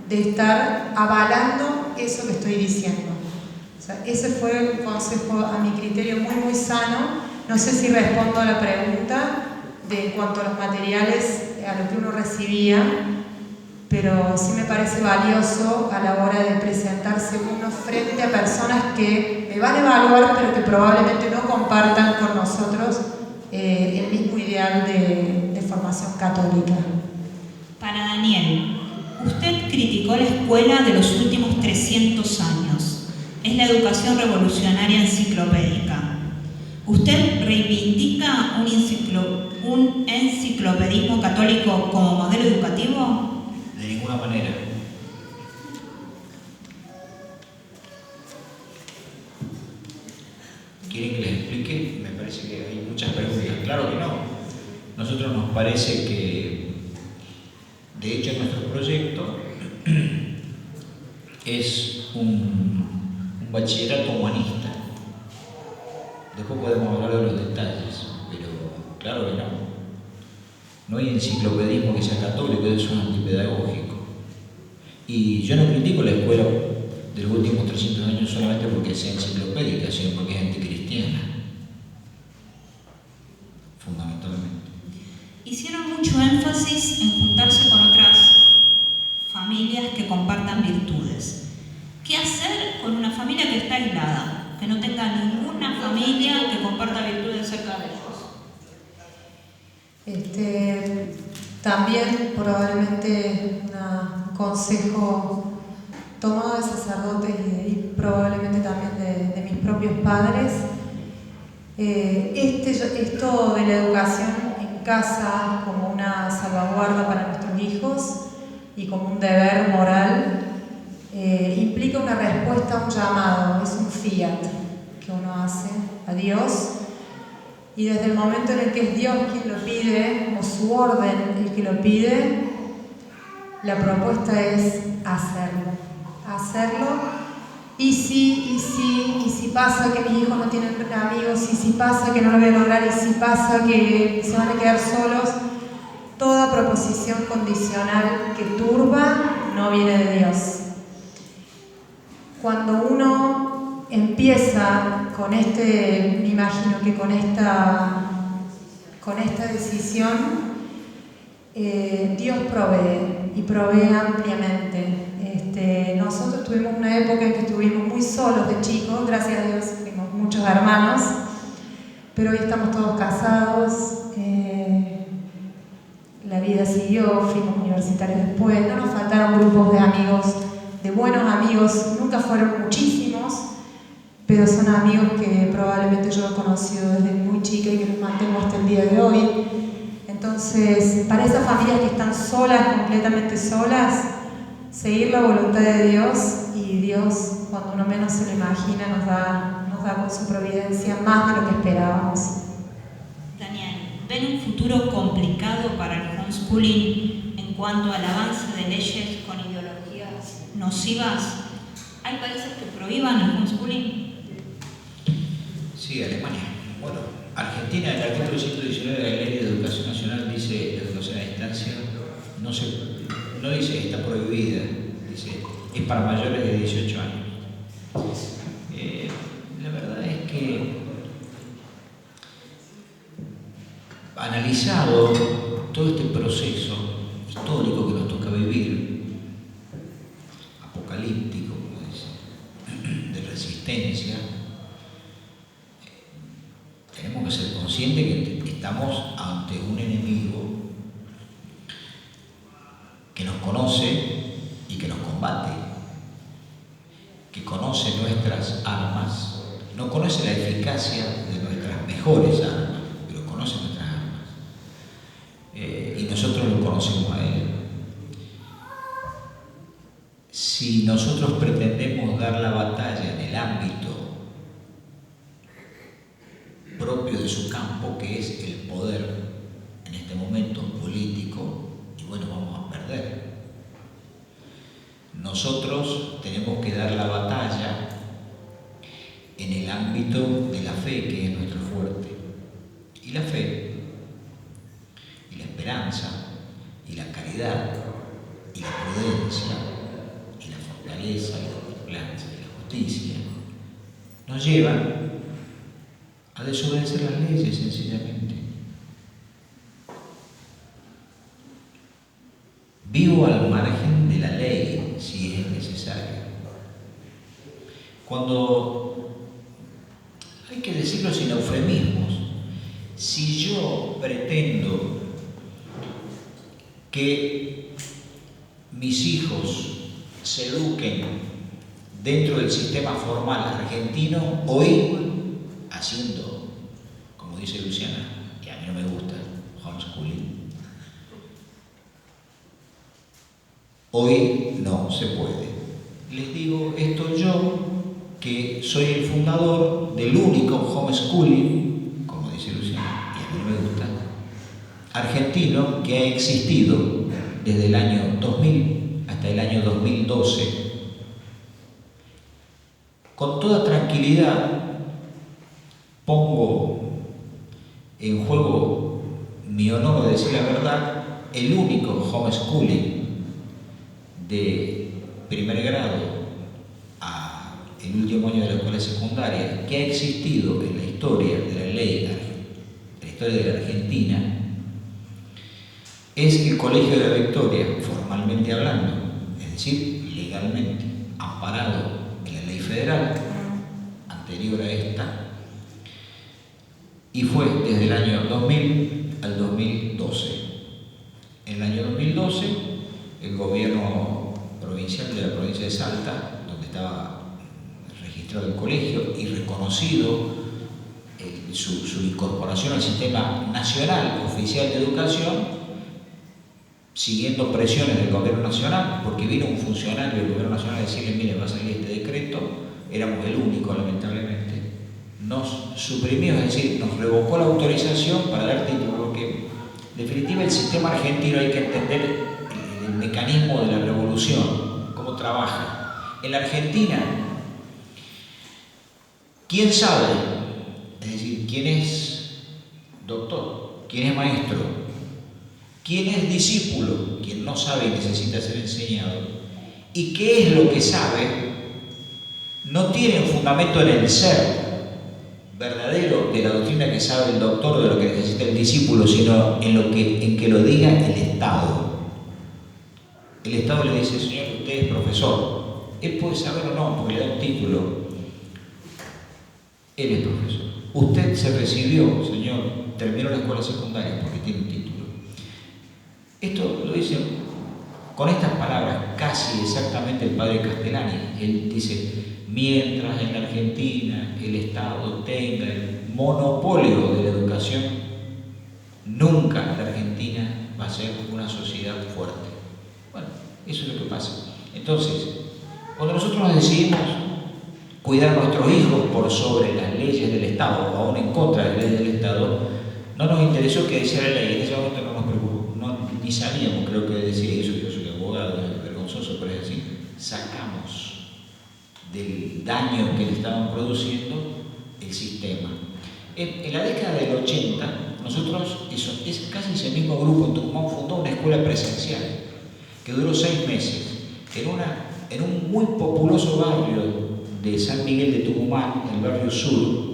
de estar avalando eso que estoy diciendo. O sea, ese fue un consejo a mi criterio muy muy sano. No sé si respondo a la pregunta de en cuanto a los materiales, a lo que uno recibía, pero sí me parece valioso a la hora de presentarse uno frente a personas que me van a evaluar, pero que probablemente no compartan con nosotros el mismo ideal de formación católica. Para Daniel, usted criticó la escuela de los últimos 300 años. Es la educación revolucionaria enciclopédica. ¿Usted reivindica un enciclopedismo católico como modelo educativo? De ninguna manera. ¿Quieren que les explique? Me parece que hay muchas preguntas. Claro que no. Nosotros nos parece que, de hecho, en nuestro proyecto es un bachillerato humanista. Después podemos hablar de los detalles, pero claro que no hay enciclopedismo que sea católico, eso es antipedagógico. Y yo no critico la escuela de los últimos 300 años solamente porque sea enciclopédica, sino porque es anticristiana, fundamentalmente. Hicieron mucho énfasis en juntarse con otras familias que compartan virtudes. ¿Qué hacer con una familia que está aislada, que no tenga ninguna familia que comparta virtudes cerca de ellos? También probablemente un consejo tomado de sacerdotes y probablemente también de mis propios padres. Esto de la educación en casa como una salvaguarda para nuestros hijos y como un deber moral implica una respuesta a un llamado, es un fiat que uno hace a Dios. Y desde el momento en el que es Dios quien lo pide, o su orden el que lo pide, la propuesta es hacerlo. Y si pasa que mis hijos no tienen amigos, y si pasa que no lo voy a lograr, y si pasa que se van a quedar solos, toda proposición condicional que turba no viene de Dios. Cuando uno empieza me imagino que con esta decisión, Dios provee y provee ampliamente. Nosotros tuvimos una época en que estuvimos muy solos de chicos, gracias a Dios fuimos muchos hermanos, pero hoy estamos todos casados, la vida siguió, fuimos universitarios después, no nos faltaron grupos de amigos, de buenos amigos, nunca fueron muchísimos, pero son amigos que probablemente yo he conocido desde muy chica y que los mantengo hasta el día de hoy. Entonces, para esas familias que están solas, completamente solas, seguir la voluntad de Dios, y Dios, cuando uno menos se lo imagina, nos da con su providencia más de lo que esperábamos. Daniel, ¿ven un futuro complicado para el homeschooling en cuanto al avance de leyes con ideologías nocivas? ¿Hay países que prohíban el homeschooling? Sí, Alemania. Bueno, Argentina, en el artículo 119 de la Ley de Educación Nacional dice la educación a distancia no dice está prohibida, dice es para mayores de 18 años. La verdad es que, analizado todo este proceso histórico que nos toca vivir, apocalíptico, como dice, de resistencia, tenemos que ser conscientes que estamos ante un enemigo que nos conoce y que nos combate, que conoce nuestras armas, no conoce la eficacia de nuestras mejores armas, pero conoce nuestras armas. Y nosotros lo conocemos a Él. Si nosotros pretendemos dar la batalla en el ámbito propio de su campo, que es el poder en este momento político, y bueno, vamos a perder. Nosotros tenemos que dar la batalla en el ámbito de la fe, que es nuestro fuerte. Y la fe, y la esperanza, y la caridad, y la prudencia, y la fortaleza, y la templanza, y la justicia, nos llevan a desobedecer las leyes, sencillamente. Vivo al margen de la ley, si es necesario. Cuando, hay que decirlo sin eufemismos, si yo pretendo que mis hijos se eduquen dentro del sistema formal argentino, hoy, haciendo, como dice Luciana, y a mí no me gusta, homeschooling, hoy no se puede. Les digo esto yo, que soy el fundador del único homeschooling, como dice Luciana, y a mí no me gusta, argentino, que ha existido desde el año 2000 hasta el año 2012 con toda tranquilidad pongo en juego mi honor de decir la verdad, el único homeschooling de primer grado a el último año de la escuela secundaria que ha existido en la historia de la ley, en la historia de la Argentina, es el Colegio de la Victoria, formalmente hablando, es decir, legalmente, amparado en la ley federal anterior a esta, y fue desde el año 2000 al 2012. En el año 2012, el gobierno provincial de la provincia de Salta, donde estaba registrado el colegio y reconocido su incorporación al sistema nacional oficial de educación, siguiendo presiones del gobierno nacional, porque vino un funcionario del gobierno nacional a decirle, mire, va a salir este decreto, éramos el único, lamentablemente, nos suprimió, es decir, nos revocó la autorización para dar título, porque en definitiva el sistema argentino hay que entender el mecanismo de la revolución, cómo trabaja. En la Argentina, ¿quién sabe? Es decir, ¿quién es doctor? ¿Quién es maestro? ¿Quién es discípulo? Quien no sabe y necesita ser enseñado. ¿Y qué es lo que sabe? No tiene un fundamento en el ser verdadero de la doctrina que sabe el doctor o de lo que necesita el discípulo, sino en que lo diga el Estado. El Estado le dice, señor, usted es profesor. Él puede saber o no, porque le da un título. Él es profesor. Usted se recibió, señor, terminó la escuela secundaria porque tiene un título. Esto lo dice con estas palabras casi exactamente el padre Castellani. Él dice, mientras en la Argentina el Estado tenga el monopolio de la educación, nunca la Argentina va a ser una sociedad fuerte. Bueno, eso es lo que pasa. Entonces, cuando nosotros nos decidimos cuidar a nuestros hijos por sobre las leyes del Estado, o aún en contra de las leyes del Estado, no nos interesó qué decía la ley. En ese momento no nos preocupó. Ni sabíamos, creo que decir eso, yo soy abogado, es vergonzoso, pero es así, sacamos del daño que le estaban produciendo el sistema. En la década del 80, nosotros, es casi ese mismo grupo en Tucumán, fundó una escuela presencial que duró 6 meses en un muy populoso barrio de San Miguel de Tucumán, el barrio Sur,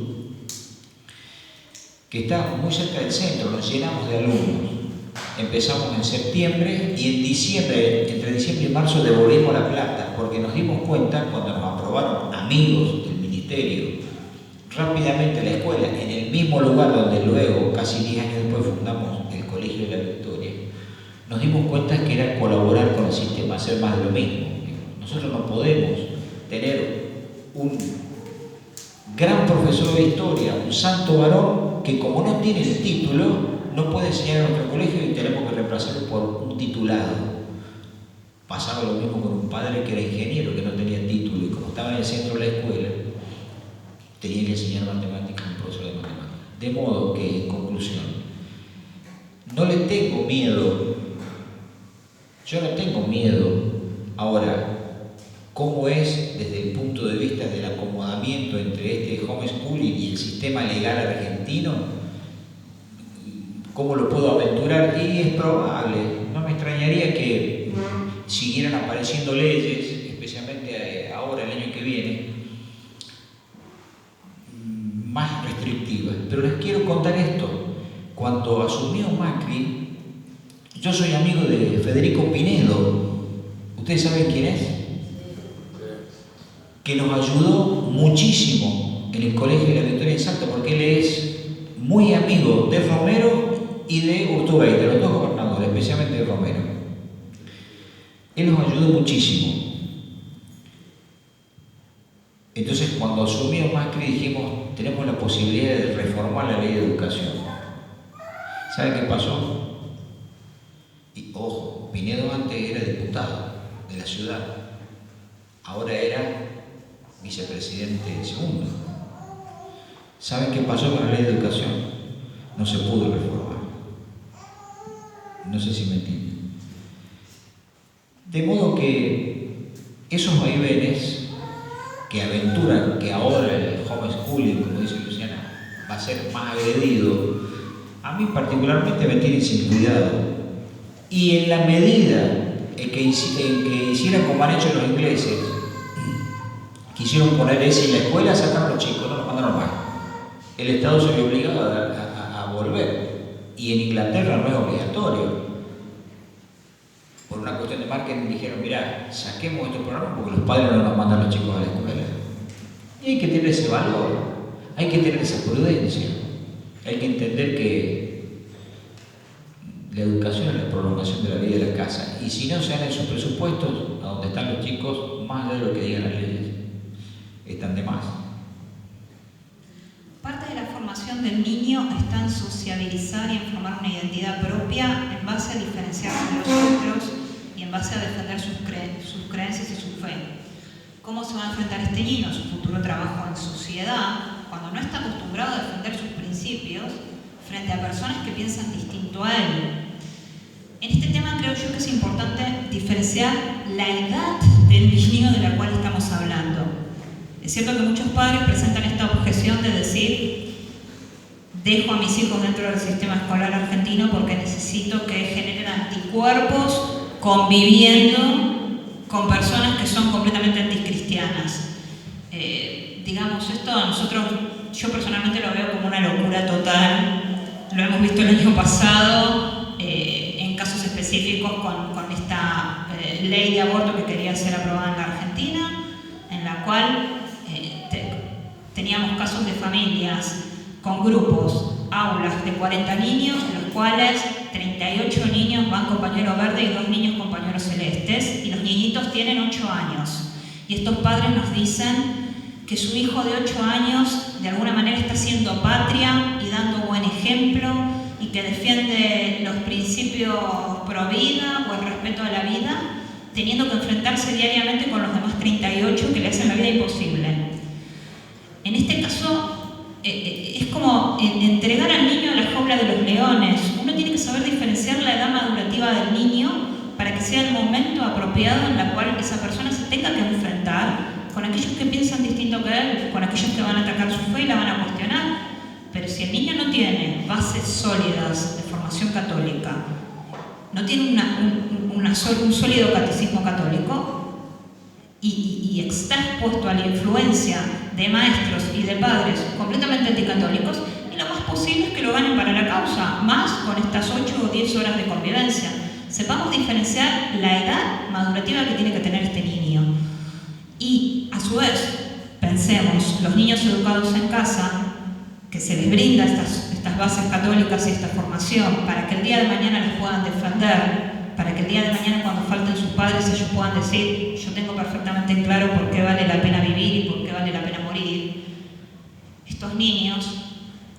que está muy cerca del centro. Nos llenamos de alumnos. Empezamos en septiembre y en diciembre, entre diciembre y marzo, devolvimos la plata, porque nos dimos cuenta, cuando nos aprobaron amigos del ministerio, rápidamente la escuela, en el mismo lugar donde luego, casi 10 años después, fundamos el Colegio de la Victoria, nos dimos cuenta que era colaborar con el sistema, hacer más de lo mismo. Nosotros no podemos tener un gran profesor de historia, un santo varón, que como no tiene el título, no puede enseñar en nuestro colegio y tenemos que reemplazarlo por un titulado. Pasaba lo mismo con un padre que era ingeniero, que no tenía título, y como estaba en el centro de la escuela, tenía que enseñar matemáticas a un profesor de matemáticas. De modo que, en conclusión, no le tengo miedo, yo no tengo miedo. Ahora, ¿cómo es desde el punto de vista del acomodamiento entre este homeschooling y el sistema legal argentino? ¿Cómo lo puedo aventurar? Y es probable, no me extrañaría que siguieran apareciendo leyes, especialmente ahora, el año que viene, más restrictivas. Pero les quiero contar esto. Cuando asumió Macri, yo soy amigo de Federico Pinedo. ¿Ustedes saben quién es? Que nos ayudó muchísimo en el Colegio de la Victoria en Salta, porque él es muy amigo de Romero y de Urtubey, de los dos gobernadores, especialmente de Romero. Él nos ayudó muchísimo. Entonces, cuando asumió Macri, dijimos, tenemos la posibilidad de reformar la ley de educación. ¿Saben qué pasó? Y ojo, Pinedo antes era diputado de la ciudad, ahora era vicepresidente segundo. ¿Saben qué pasó con la ley de educación? No se pudo reformar. No sé si me entienden. De modo que esos vaivenes que aventura que ahora el homeschooling, como dice Luciana, va a ser más agredido, a mí particularmente me tiene sin cuidado. Y en la medida en que hicieran como han hecho los ingleses, quisieron poner ese en la escuela, sacaron a los chicos, no los mandaron más. El Estado se vio obligado a volver. Y en Inglaterra no es obligatorio. Por una cuestión de marketing dijeron, mira, saquemos estos programas porque los padres no nos mandan a los chicos a la escuela. Y hay que tener ese valor, hay que tener esa prudencia, hay que entender que la educación es la prolongación de la vida de la casa. Y si no se dan esos presupuestos, a donde están los chicos, más allá de lo que digan las leyes, están de más. Parte de la formación del niño está en sociabilizar y en formar una identidad propia en base a diferenciarse de los otros y en base a defender sus creencias y su fe. ¿Cómo se va a enfrentar este niño a su futuro trabajo en sociedad cuando no está acostumbrado a defender sus principios frente a personas que piensan distinto a él? En este tema creo yo que es importante diferenciar la edad del niño de la cual estamos hablando. Es cierto que muchos padres presentan esta objeción de decir: dejo a mis hijos dentro del sistema escolar argentino porque necesito que generen anticuerpos conviviendo con personas que son completamente anticristianas. Digamos, esto a nosotros, yo personalmente lo veo como una locura total. Lo hemos visto el año pasado en casos específicos con esta ley de aborto que quería ser aprobada en la Argentina, en la cual teníamos casos de familias con grupos, aulas de 40 niños, en los cuales 38 niños van con pañuelo verde y 2 niños con pañuelos celestes, y los niñitos tienen 8 años. Y estos padres nos dicen que su hijo de 8 años de alguna manera está haciendo patria y dando buen ejemplo, y que defiende los principios pro vida o el respeto a la vida, teniendo que enfrentarse diariamente con los demás 38 que le hacen la vida imposible. En este caso, es como entregar al niño a la jaula de los leones. Uno tiene que saber diferenciar la edad madurativa del niño para que sea el momento apropiado en el cual esa persona se tenga que enfrentar con aquellos que piensan distinto que él, con aquellos que van a atacar su fe y la van a cuestionar. Pero si el niño no tiene bases sólidas de formación católica, no tiene un sólido catecismo católico, y está expuesto a la influencia de maestros y de padres completamente anticatólicos, y lo más posible es que lo ganen para la causa, más con estas 8 o 10 horas de convivencia. Sepamos diferenciar la edad madurativa que tiene que tener este niño. Y a su vez, pensemos, los niños educados en casa, que se les brinda estas bases católicas y esta formación para que el día de mañana las puedan defender, para que el día de mañana, cuando falten sus padres, ellos puedan decir: yo tengo perfectamente claro por qué vale la pena vivir y por qué vale la pena morir. Estos niños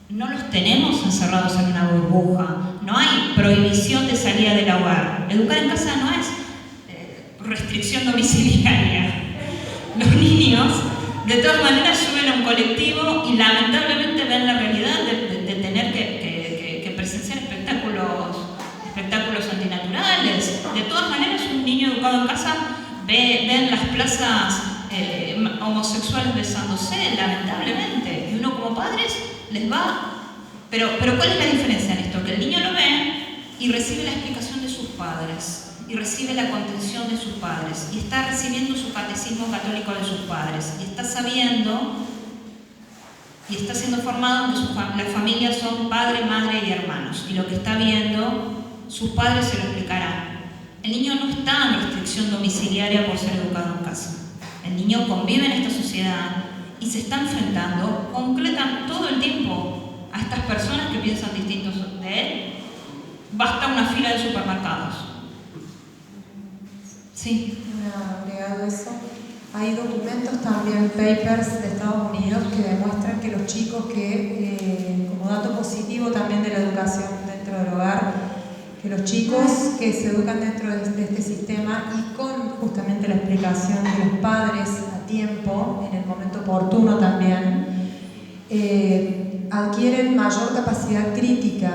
no los tenemos encerrados en una burbuja, no hay prohibición de salida del hogar. Educar en casa no es restricción domiciliaria. Los niños, de todas maneras, suben a un colectivo y lamentablemente ven la realidad de tener que presenciar espectáculos antinaturales. De todas maneras, un niño educado en casa ve en las plazas homosexuales besándose, lamentablemente, y uno como padres les va. Pero ¿cuál es la diferencia en esto? Que el niño lo ve y recibe la explicación de sus padres, y recibe la contención de sus padres, y está recibiendo su catecismo católico de sus padres, y está sabiendo y está siendo formado en que las familias son padre, madre y hermanos, y lo que está viendo, sus padres se lo explicarán. El niño no está en restricción domiciliaria por ser educado en casa. El niño convive en esta sociedad y se está enfrentando todo el tiempo a estas personas que piensan distintos de él. Basta una fila de supermercados. Sí. Agregado eso, hay documentos también, papers de Estados Unidos, que demuestran que los chicos como dato positivo también de la educación dentro del hogar, que los chicos que se educan dentro de este sistema y con justamente la explicación de los padres a tiempo, en el momento oportuno también, adquieren mayor capacidad crítica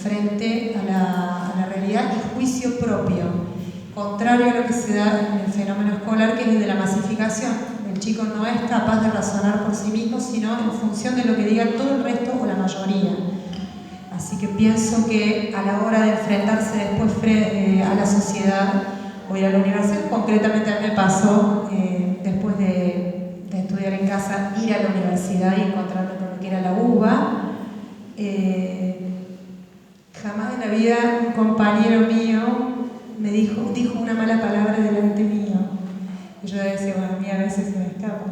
frente a la realidad y juicio propio, contrario a lo que se da en el fenómeno escolar, que es el de la masificación. el chico no es capaz de razonar por sí mismo, sino en función de lo que diga todo el resto o la mayoría. Así que pienso que a la hora de enfrentarse después a la sociedad o ir a la universidad, concretamente a mí me pasó, después de estudiar en casa, ir a la universidad y encontrarme con lo que era la UBA. Jamás en la vida un compañero mío me dijo una mala palabra delante mío. Y yo decía, bueno, a mí a veces se me escapa.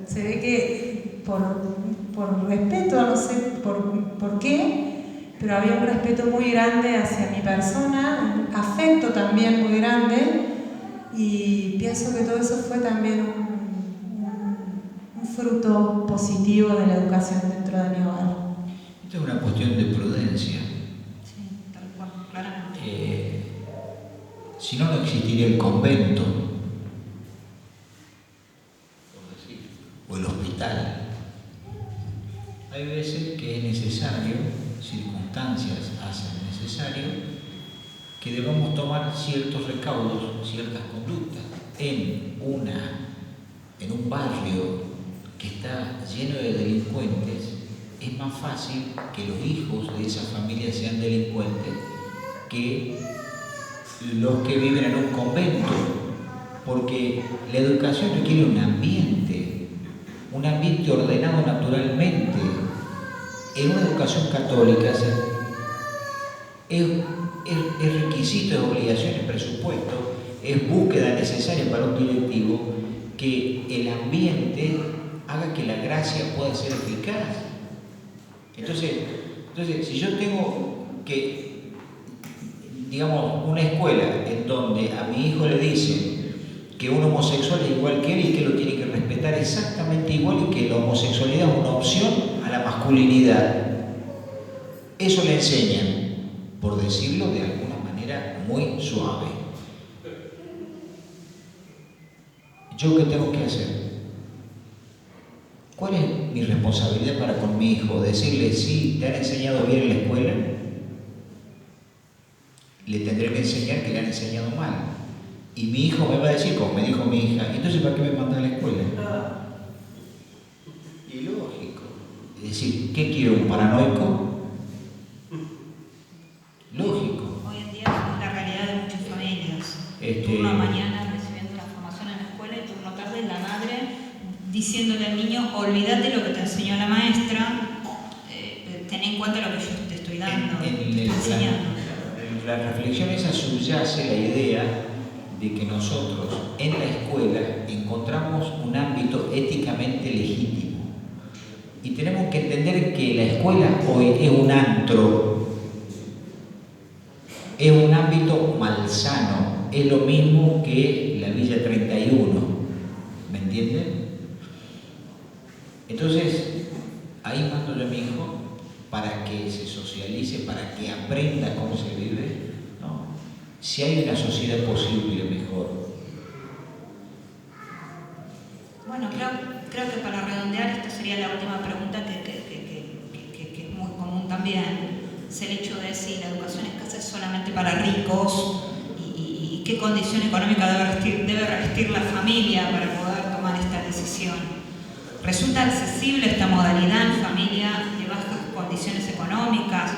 Se ve que por respeto, no sé por qué, pero había un respeto muy grande hacia mi persona, un afecto también muy grande, y pienso que todo eso fue también un fruto positivo de la educación dentro de mi hogar. Esto es una cuestión de prudencia. Sí, tal cual, claramente. Si no, no existiría el convento, por decir, o el hospital. Hay veces que es necesario, circunstancias hacen necesario, que debamos tomar ciertos recaudos, ciertas conductas. En un barrio que está lleno de delincuentes, es más fácil que los hijos de esa familia sean delincuentes que los que viven en un convento, porque la educación requiere un ambiente ordenado naturalmente. En una educación católica es requisito, es obligación, es presupuesto, es búsqueda necesaria para un directivo que el ambiente haga que la gracia pueda ser eficaz. Entonces, si yo tengo que, digamos, una escuela en donde a mi hijo le dicen que un homosexual es igual que él y que lo tiene que respetar exactamente igual y que la homosexualidad es una opción a la masculinidad, eso le enseñan, por decirlo de alguna manera muy suave. ¿Yo qué tengo que hacer? ¿Cuál es mi responsabilidad para con mi hijo? Decirle, sí, te han enseñado bien en la escuela, le tendré que enseñar que le han enseñado mal. Y mi hijo me va a decir, como me dijo mi hija, entonces ¿para qué me mandan a la escuela? Ilógico. Es decir, ¿qué quiero? ¿Un paranoico? Lógico. Hoy en día es la realidad de muchas familias. Turno mañana recibiendo la formación en la escuela y turno tarde la madre diciéndole al niño, olvídate lo que te enseñó la maestra, ten en cuenta lo que yo te estoy dando, te estoy enseñando. La reflexión esa subyace la idea de que nosotros en la escuela encontramos un ámbito éticamente legítimo. Y tenemos que entender que la escuela hoy es un antro, es un ámbito malsano, es lo mismo que la Villa 31, ¿me entienden? Entonces, ahí mando yo a mi hijo para que se socialice, para que aprenda cómo se vive, ¿no? Si hay una sociedad posible mejor. Bueno, creo que para redondear, esta sería la última pregunta que es muy común también. Es el hecho de si la educación escasa es solamente para ricos y qué condición económica debe revestir la familia para poder tomar esta decisión. ¿Resulta accesible esta modalidad en familia de bajas condiciones económicas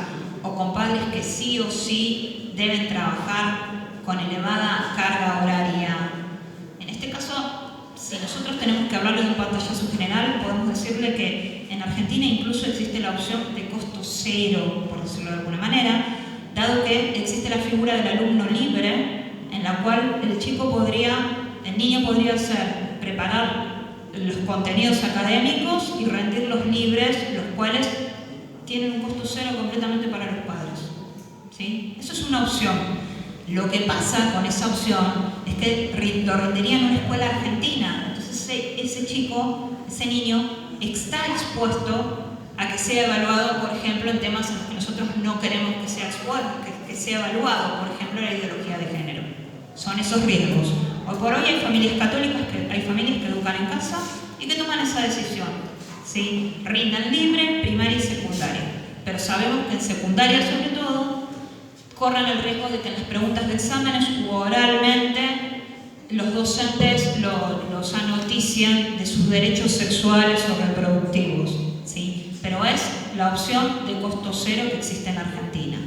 o con padres que sí o sí deben trabajar con elevada carga horaria? En este caso, si nosotros tenemos que hablarle de un pantallazo general, podemos decirle que en Argentina incluso existe la opción de costo cero, por decirlo de alguna manera, dado que existe la figura del alumno libre, en la cual el niño podría preparar los contenidos académicos y rendirlos libres, los cuales tienen un costo cero completamente para los padres. ¿Sí? Eso es una opción. Lo que pasa con esa opción es que lo rendiría en una escuela argentina. Entonces ese niño está expuesto a que sea evaluado, por ejemplo, en temas en los que nosotros no queremos que sea expuesto, que sea evaluado, por ejemplo, la ideología de género. Son esos riesgos. Hoy por hoy hay familias católicas, hay familias que educan en casa y que toman esa decisión. ¿Sí? Rindan libre, primaria y secundaria. Pero sabemos que en secundaria, sobre todo, corren el riesgo de que en las preguntas de exámenes u oralmente los docentes los anotician de sus derechos sexuales o reproductivos, ¿sí? Pero es la opción de costo cero que existe en Argentina.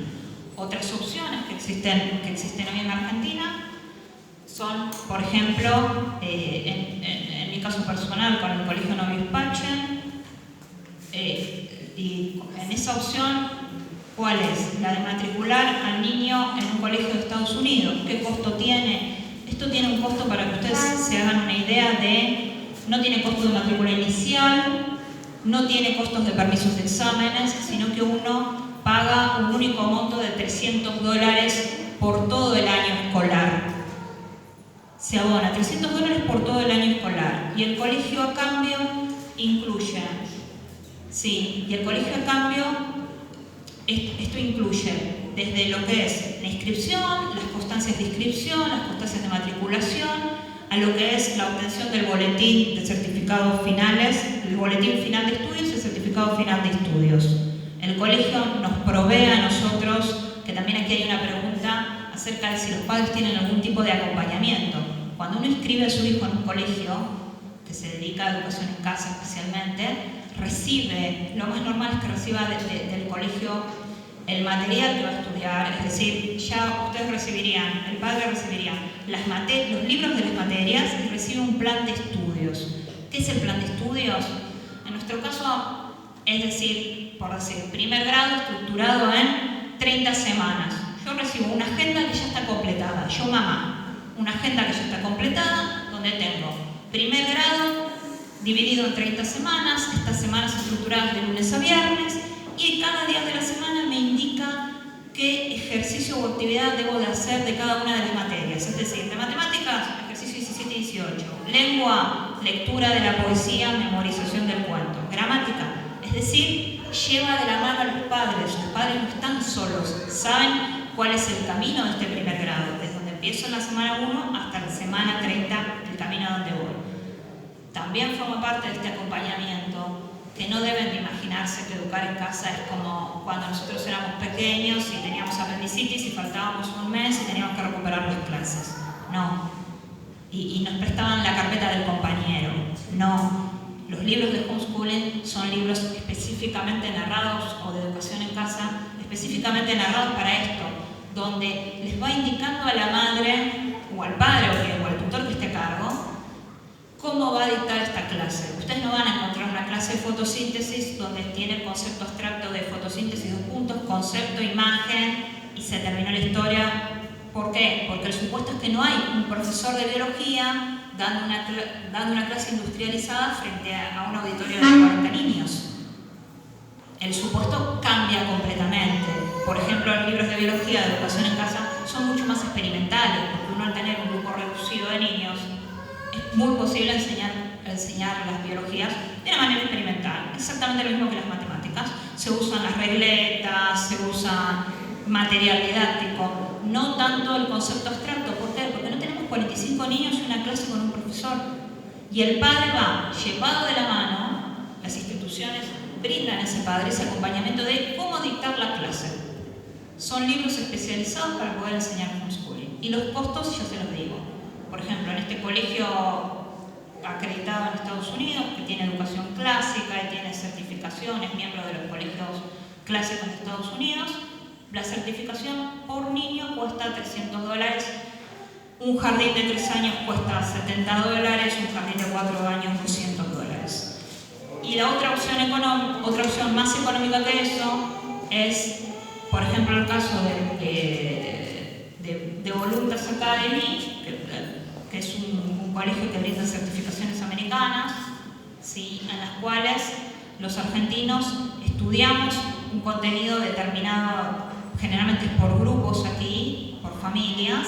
Otras opciones que existen hoy en Argentina son, por ejemplo, en mi caso personal con el Colegio Novi Spatzen, y en esa opción, ¿cuál es? La de matricular al niño en un colegio de Estados Unidos. ¿Qué costo tiene? Esto tiene un costo, para que ustedes se hagan una idea, no tiene costo de matrícula inicial, no tiene costos de permisos de exámenes, sino que uno paga un único monto de $300 por todo el año escolar. Se abona $300 por todo el año escolar. Y el colegio a cambio incluye, esto incluye desde lo que es la inscripción, las constancias de inscripción, las constancias de matriculación, a lo que es la obtención del boletín de certificados finales, el boletín final de estudios y el certificado final de estudios. El colegio nos provee a nosotros, que también aquí hay una pregunta acerca de si los padres tienen algún tipo de acompañamiento. Cuando uno inscribe a su hijo en un colegio, que se dedica a educación en casa especialmente, recibe, lo más normal es que reciba del colegio el material que va a estudiar, es decir, ya ustedes recibirían, el padre recibiría los libros de las materias y recibe un plan de estudios. ¿Qué es el plan de estudios? En nuestro caso, es decir, por decir, primer grado estructurado en 30 semanas. Yo recibo una agenda que ya está completada, yo mamá, una agenda que ya está completada, donde tengo primer grado dividido en 30 semanas, estas semanas estructuradas de lunes a viernes, y cada día de la semana me indica qué ejercicio o actividad debo de hacer de cada una de las materias. Es decir, de matemáticas, ejercicio 17 y 18. Lengua, lectura de la poesía, memorización del cuento. Gramática, es decir, lleva de la mano a los padres. Los padres no están solos, saben cuál es el camino de este primer grado, desde donde empiezo en la semana 1 hasta la semana 30, el camino a donde voy. También forma parte de este acompañamiento, que no deben de imaginarse que educar en casa es como cuando nosotros éramos pequeños y teníamos apendicitis y faltábamos un mes y teníamos que recuperar las clases. No. Y nos prestaban la carpeta del compañero. No. Los libros de homeschooling son libros específicamente narrados, o de educación en casa, específicamente narrados para esto, donde les va indicando a la madre o al padre o al tutor que esté a cargo cómo va a dictar esta clase. Ustedes no van a encontrar una clase de fotosíntesis donde tiene el concepto abstracto de fotosíntesis, 2 puntos, concepto, imagen, y se terminó la historia. ¿Por qué? Porque el supuesto es que no hay un profesor de biología dando una clase industrializada frente a un auditorio de 40 niños. El supuesto cambia completamente. Por ejemplo, los libros de biología de educación en casa son mucho más experimentales, porque uno, al tener un grupo reducido de niños, es muy posible enseñar las biologías de una manera experimental, exactamente lo mismo que las matemáticas. Se usan las regletas, se usa material didáctico, no tanto el concepto abstracto. ¿Por qué? Porque no tenemos 45 niños y una clase con un profesor. Y el padre va llevado de la mano, las instituciones brindan a ese padre ese acompañamiento de cómo dictar la clase. Son libros especializados para poder enseñar homeschooling. Y los costos, ya se los digo. Por ejemplo, en este colegio acreditado en Estados Unidos, que tiene educación clásica y tiene certificaciones, miembro de los colegios clásicos de Estados Unidos, la certificación por niño cuesta $300, un jardín de 3 años cuesta $70, un jardín de 4 años $200. Y la otra opción más económica que eso es, por ejemplo, el caso de Voluntas Academy, que es un colegio que brinda certificaciones americanas, ¿sí?, en las cuales los argentinos estudiamos un contenido determinado, generalmente por grupos aquí, por familias,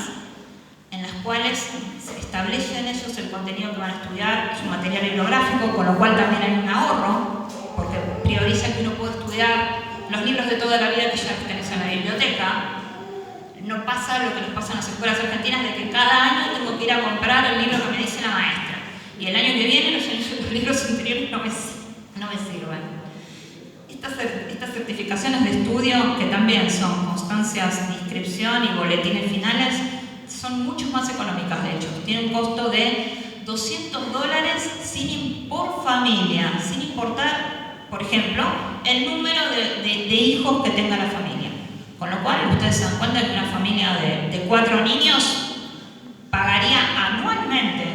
en las cuales se establecen ellos el contenido que van a estudiar, su material bibliográfico, con lo cual también hay un ahorro, porque prioriza que uno pueda estudiar los libros de toda la vida que ya tenés en la biblioteca. No pasa lo que nos pasa en las escuelas argentinas, de que cada año tengo que ir a comprar el libro que me dice la maestra, y el año que viene los libros anteriores no me sirven. Estas certificaciones de estudio, que también son constancias de inscripción y boletines finales, son mucho más económicas, de hecho. Tiene un costo de $200 por familia, sin importar, por ejemplo, el número de hijos que tenga la familia. Con lo cual, ustedes se dan cuenta que una familia de 4 niños pagaría anualmente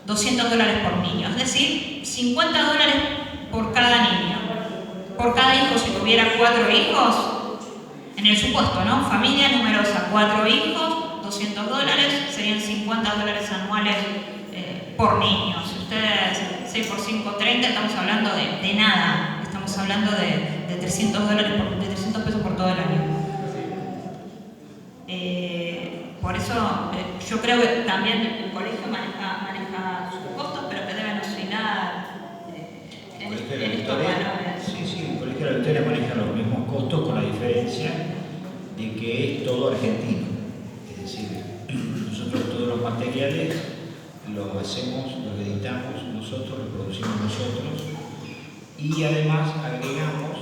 $200 por niño, es decir, $50 por cada niño. Por cada hijo, si tuviera 4 hijos, en el supuesto, ¿no? Familia numerosa, 4 hijos, $200, serían $50 anuales por niño. Si ustedes 6 por 5, 30, estamos hablando de nada. Estamos hablando de $300 de 300 pesos por todo el año. Por eso yo creo que también el colegio maneja sus costos, pero que deben oscilar en estos valores. Sí, el Colegio de la Victoria maneja los mismos costos, con la diferencia de que es todo argentino. Es decir, nosotros todos los materiales los hacemos, los editamos nosotros, los producimos nosotros, y además agregamos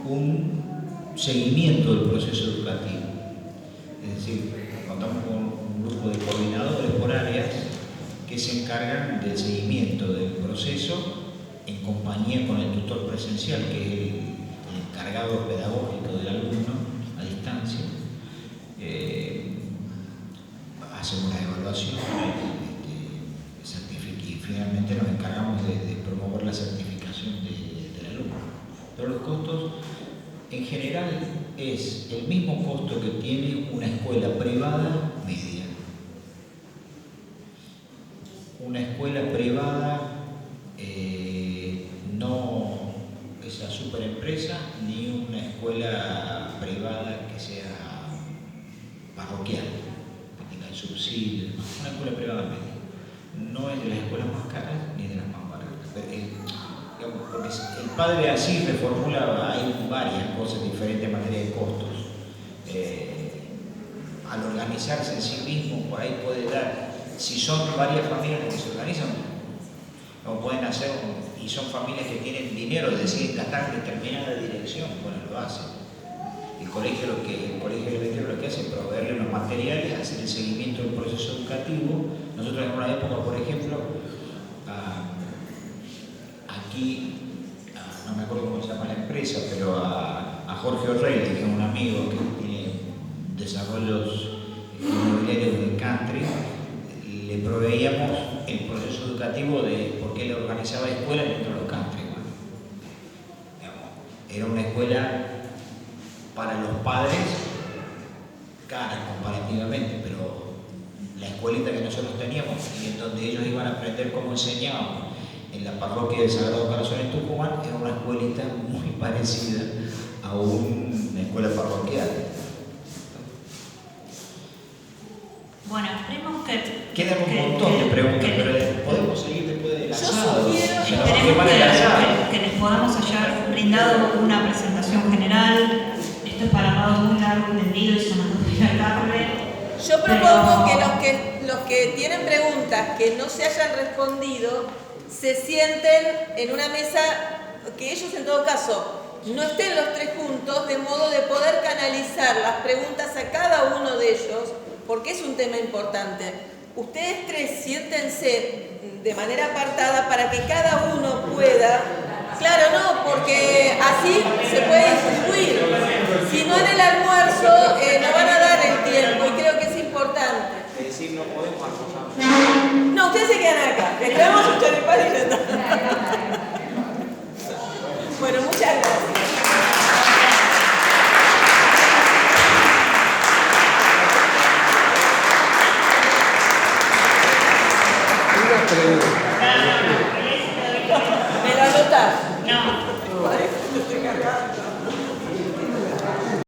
un seguimiento del proceso educativo. Es decir, contamos con un grupo de coordinadores por áreas que se encargan del seguimiento del proceso en compañía con el tutor presencial, que es el encargado pedagógico del alumno a distancia. Hacemos una evaluación y finalmente nos encargamos de promover la certificación del alumno. Pero los costos en general es el mismo costo que tiene una escuela privada media. Una escuela privada no esa superempresa, ni una escuela privada que sea parroquial, que tenga el subsidio, una escuela privada media. No es de las escuelas más caras ni de las más baratas. Porque el padre así reformula, hay varias cosas diferentes en materia de costos. Al organizarse en sí mismo, por ahí puede dar, si son varias familias que se organizan, como pueden hacer, y son familias que tienen dinero, deciden gastar en determinada dirección, bueno, lo hacen. El colegio lo que hace es proveerle los materiales, hacer el seguimiento del proceso educativo. Nosotros en una época, por ejemplo, aquí, no me acuerdo cómo se llama la empresa, pero a Jorge O'Reilly, que es un amigo que tiene desarrollos inmobiliarios en country, le proveíamos el proceso educativo porque él organizaba escuelas dentro de los country. Bueno, era una escuela para los padres cara comparativamente, pero la escuelita que nosotros teníamos y en donde ellos iban a aprender cómo enseñábamos en la parroquia del Sagrado Corazón en Tucumán, era una escuelita muy parecida a una escuela parroquial. Bueno, esperemos que... Quedan un montón de preguntas, pero podemos seguir después del asado. Esperemos que les podamos haber brindado una presentación general. Esto es para armado muy largo, entendido, y son las 2 de la tarde. Yo propongo que los que tienen preguntas que no se hayan respondido se sienten en una mesa, que ellos en todo caso no estén los 3 juntos, de modo de poder canalizar las preguntas a cada uno de ellos, porque es un tema importante. Ustedes 3 siéntense de manera apartada para que cada uno pueda... Claro, no, porque así se puede distribuir. Si no en el almuerzo, no van a dar el tiempo y creo que es importante. Es decir, no podemos almorzar. No, ustedes se quedan acá. Les traemos un choripán y ya está. Bueno, muchas gracias. ¿Me lo anotás? No. Parece que estoy cargando.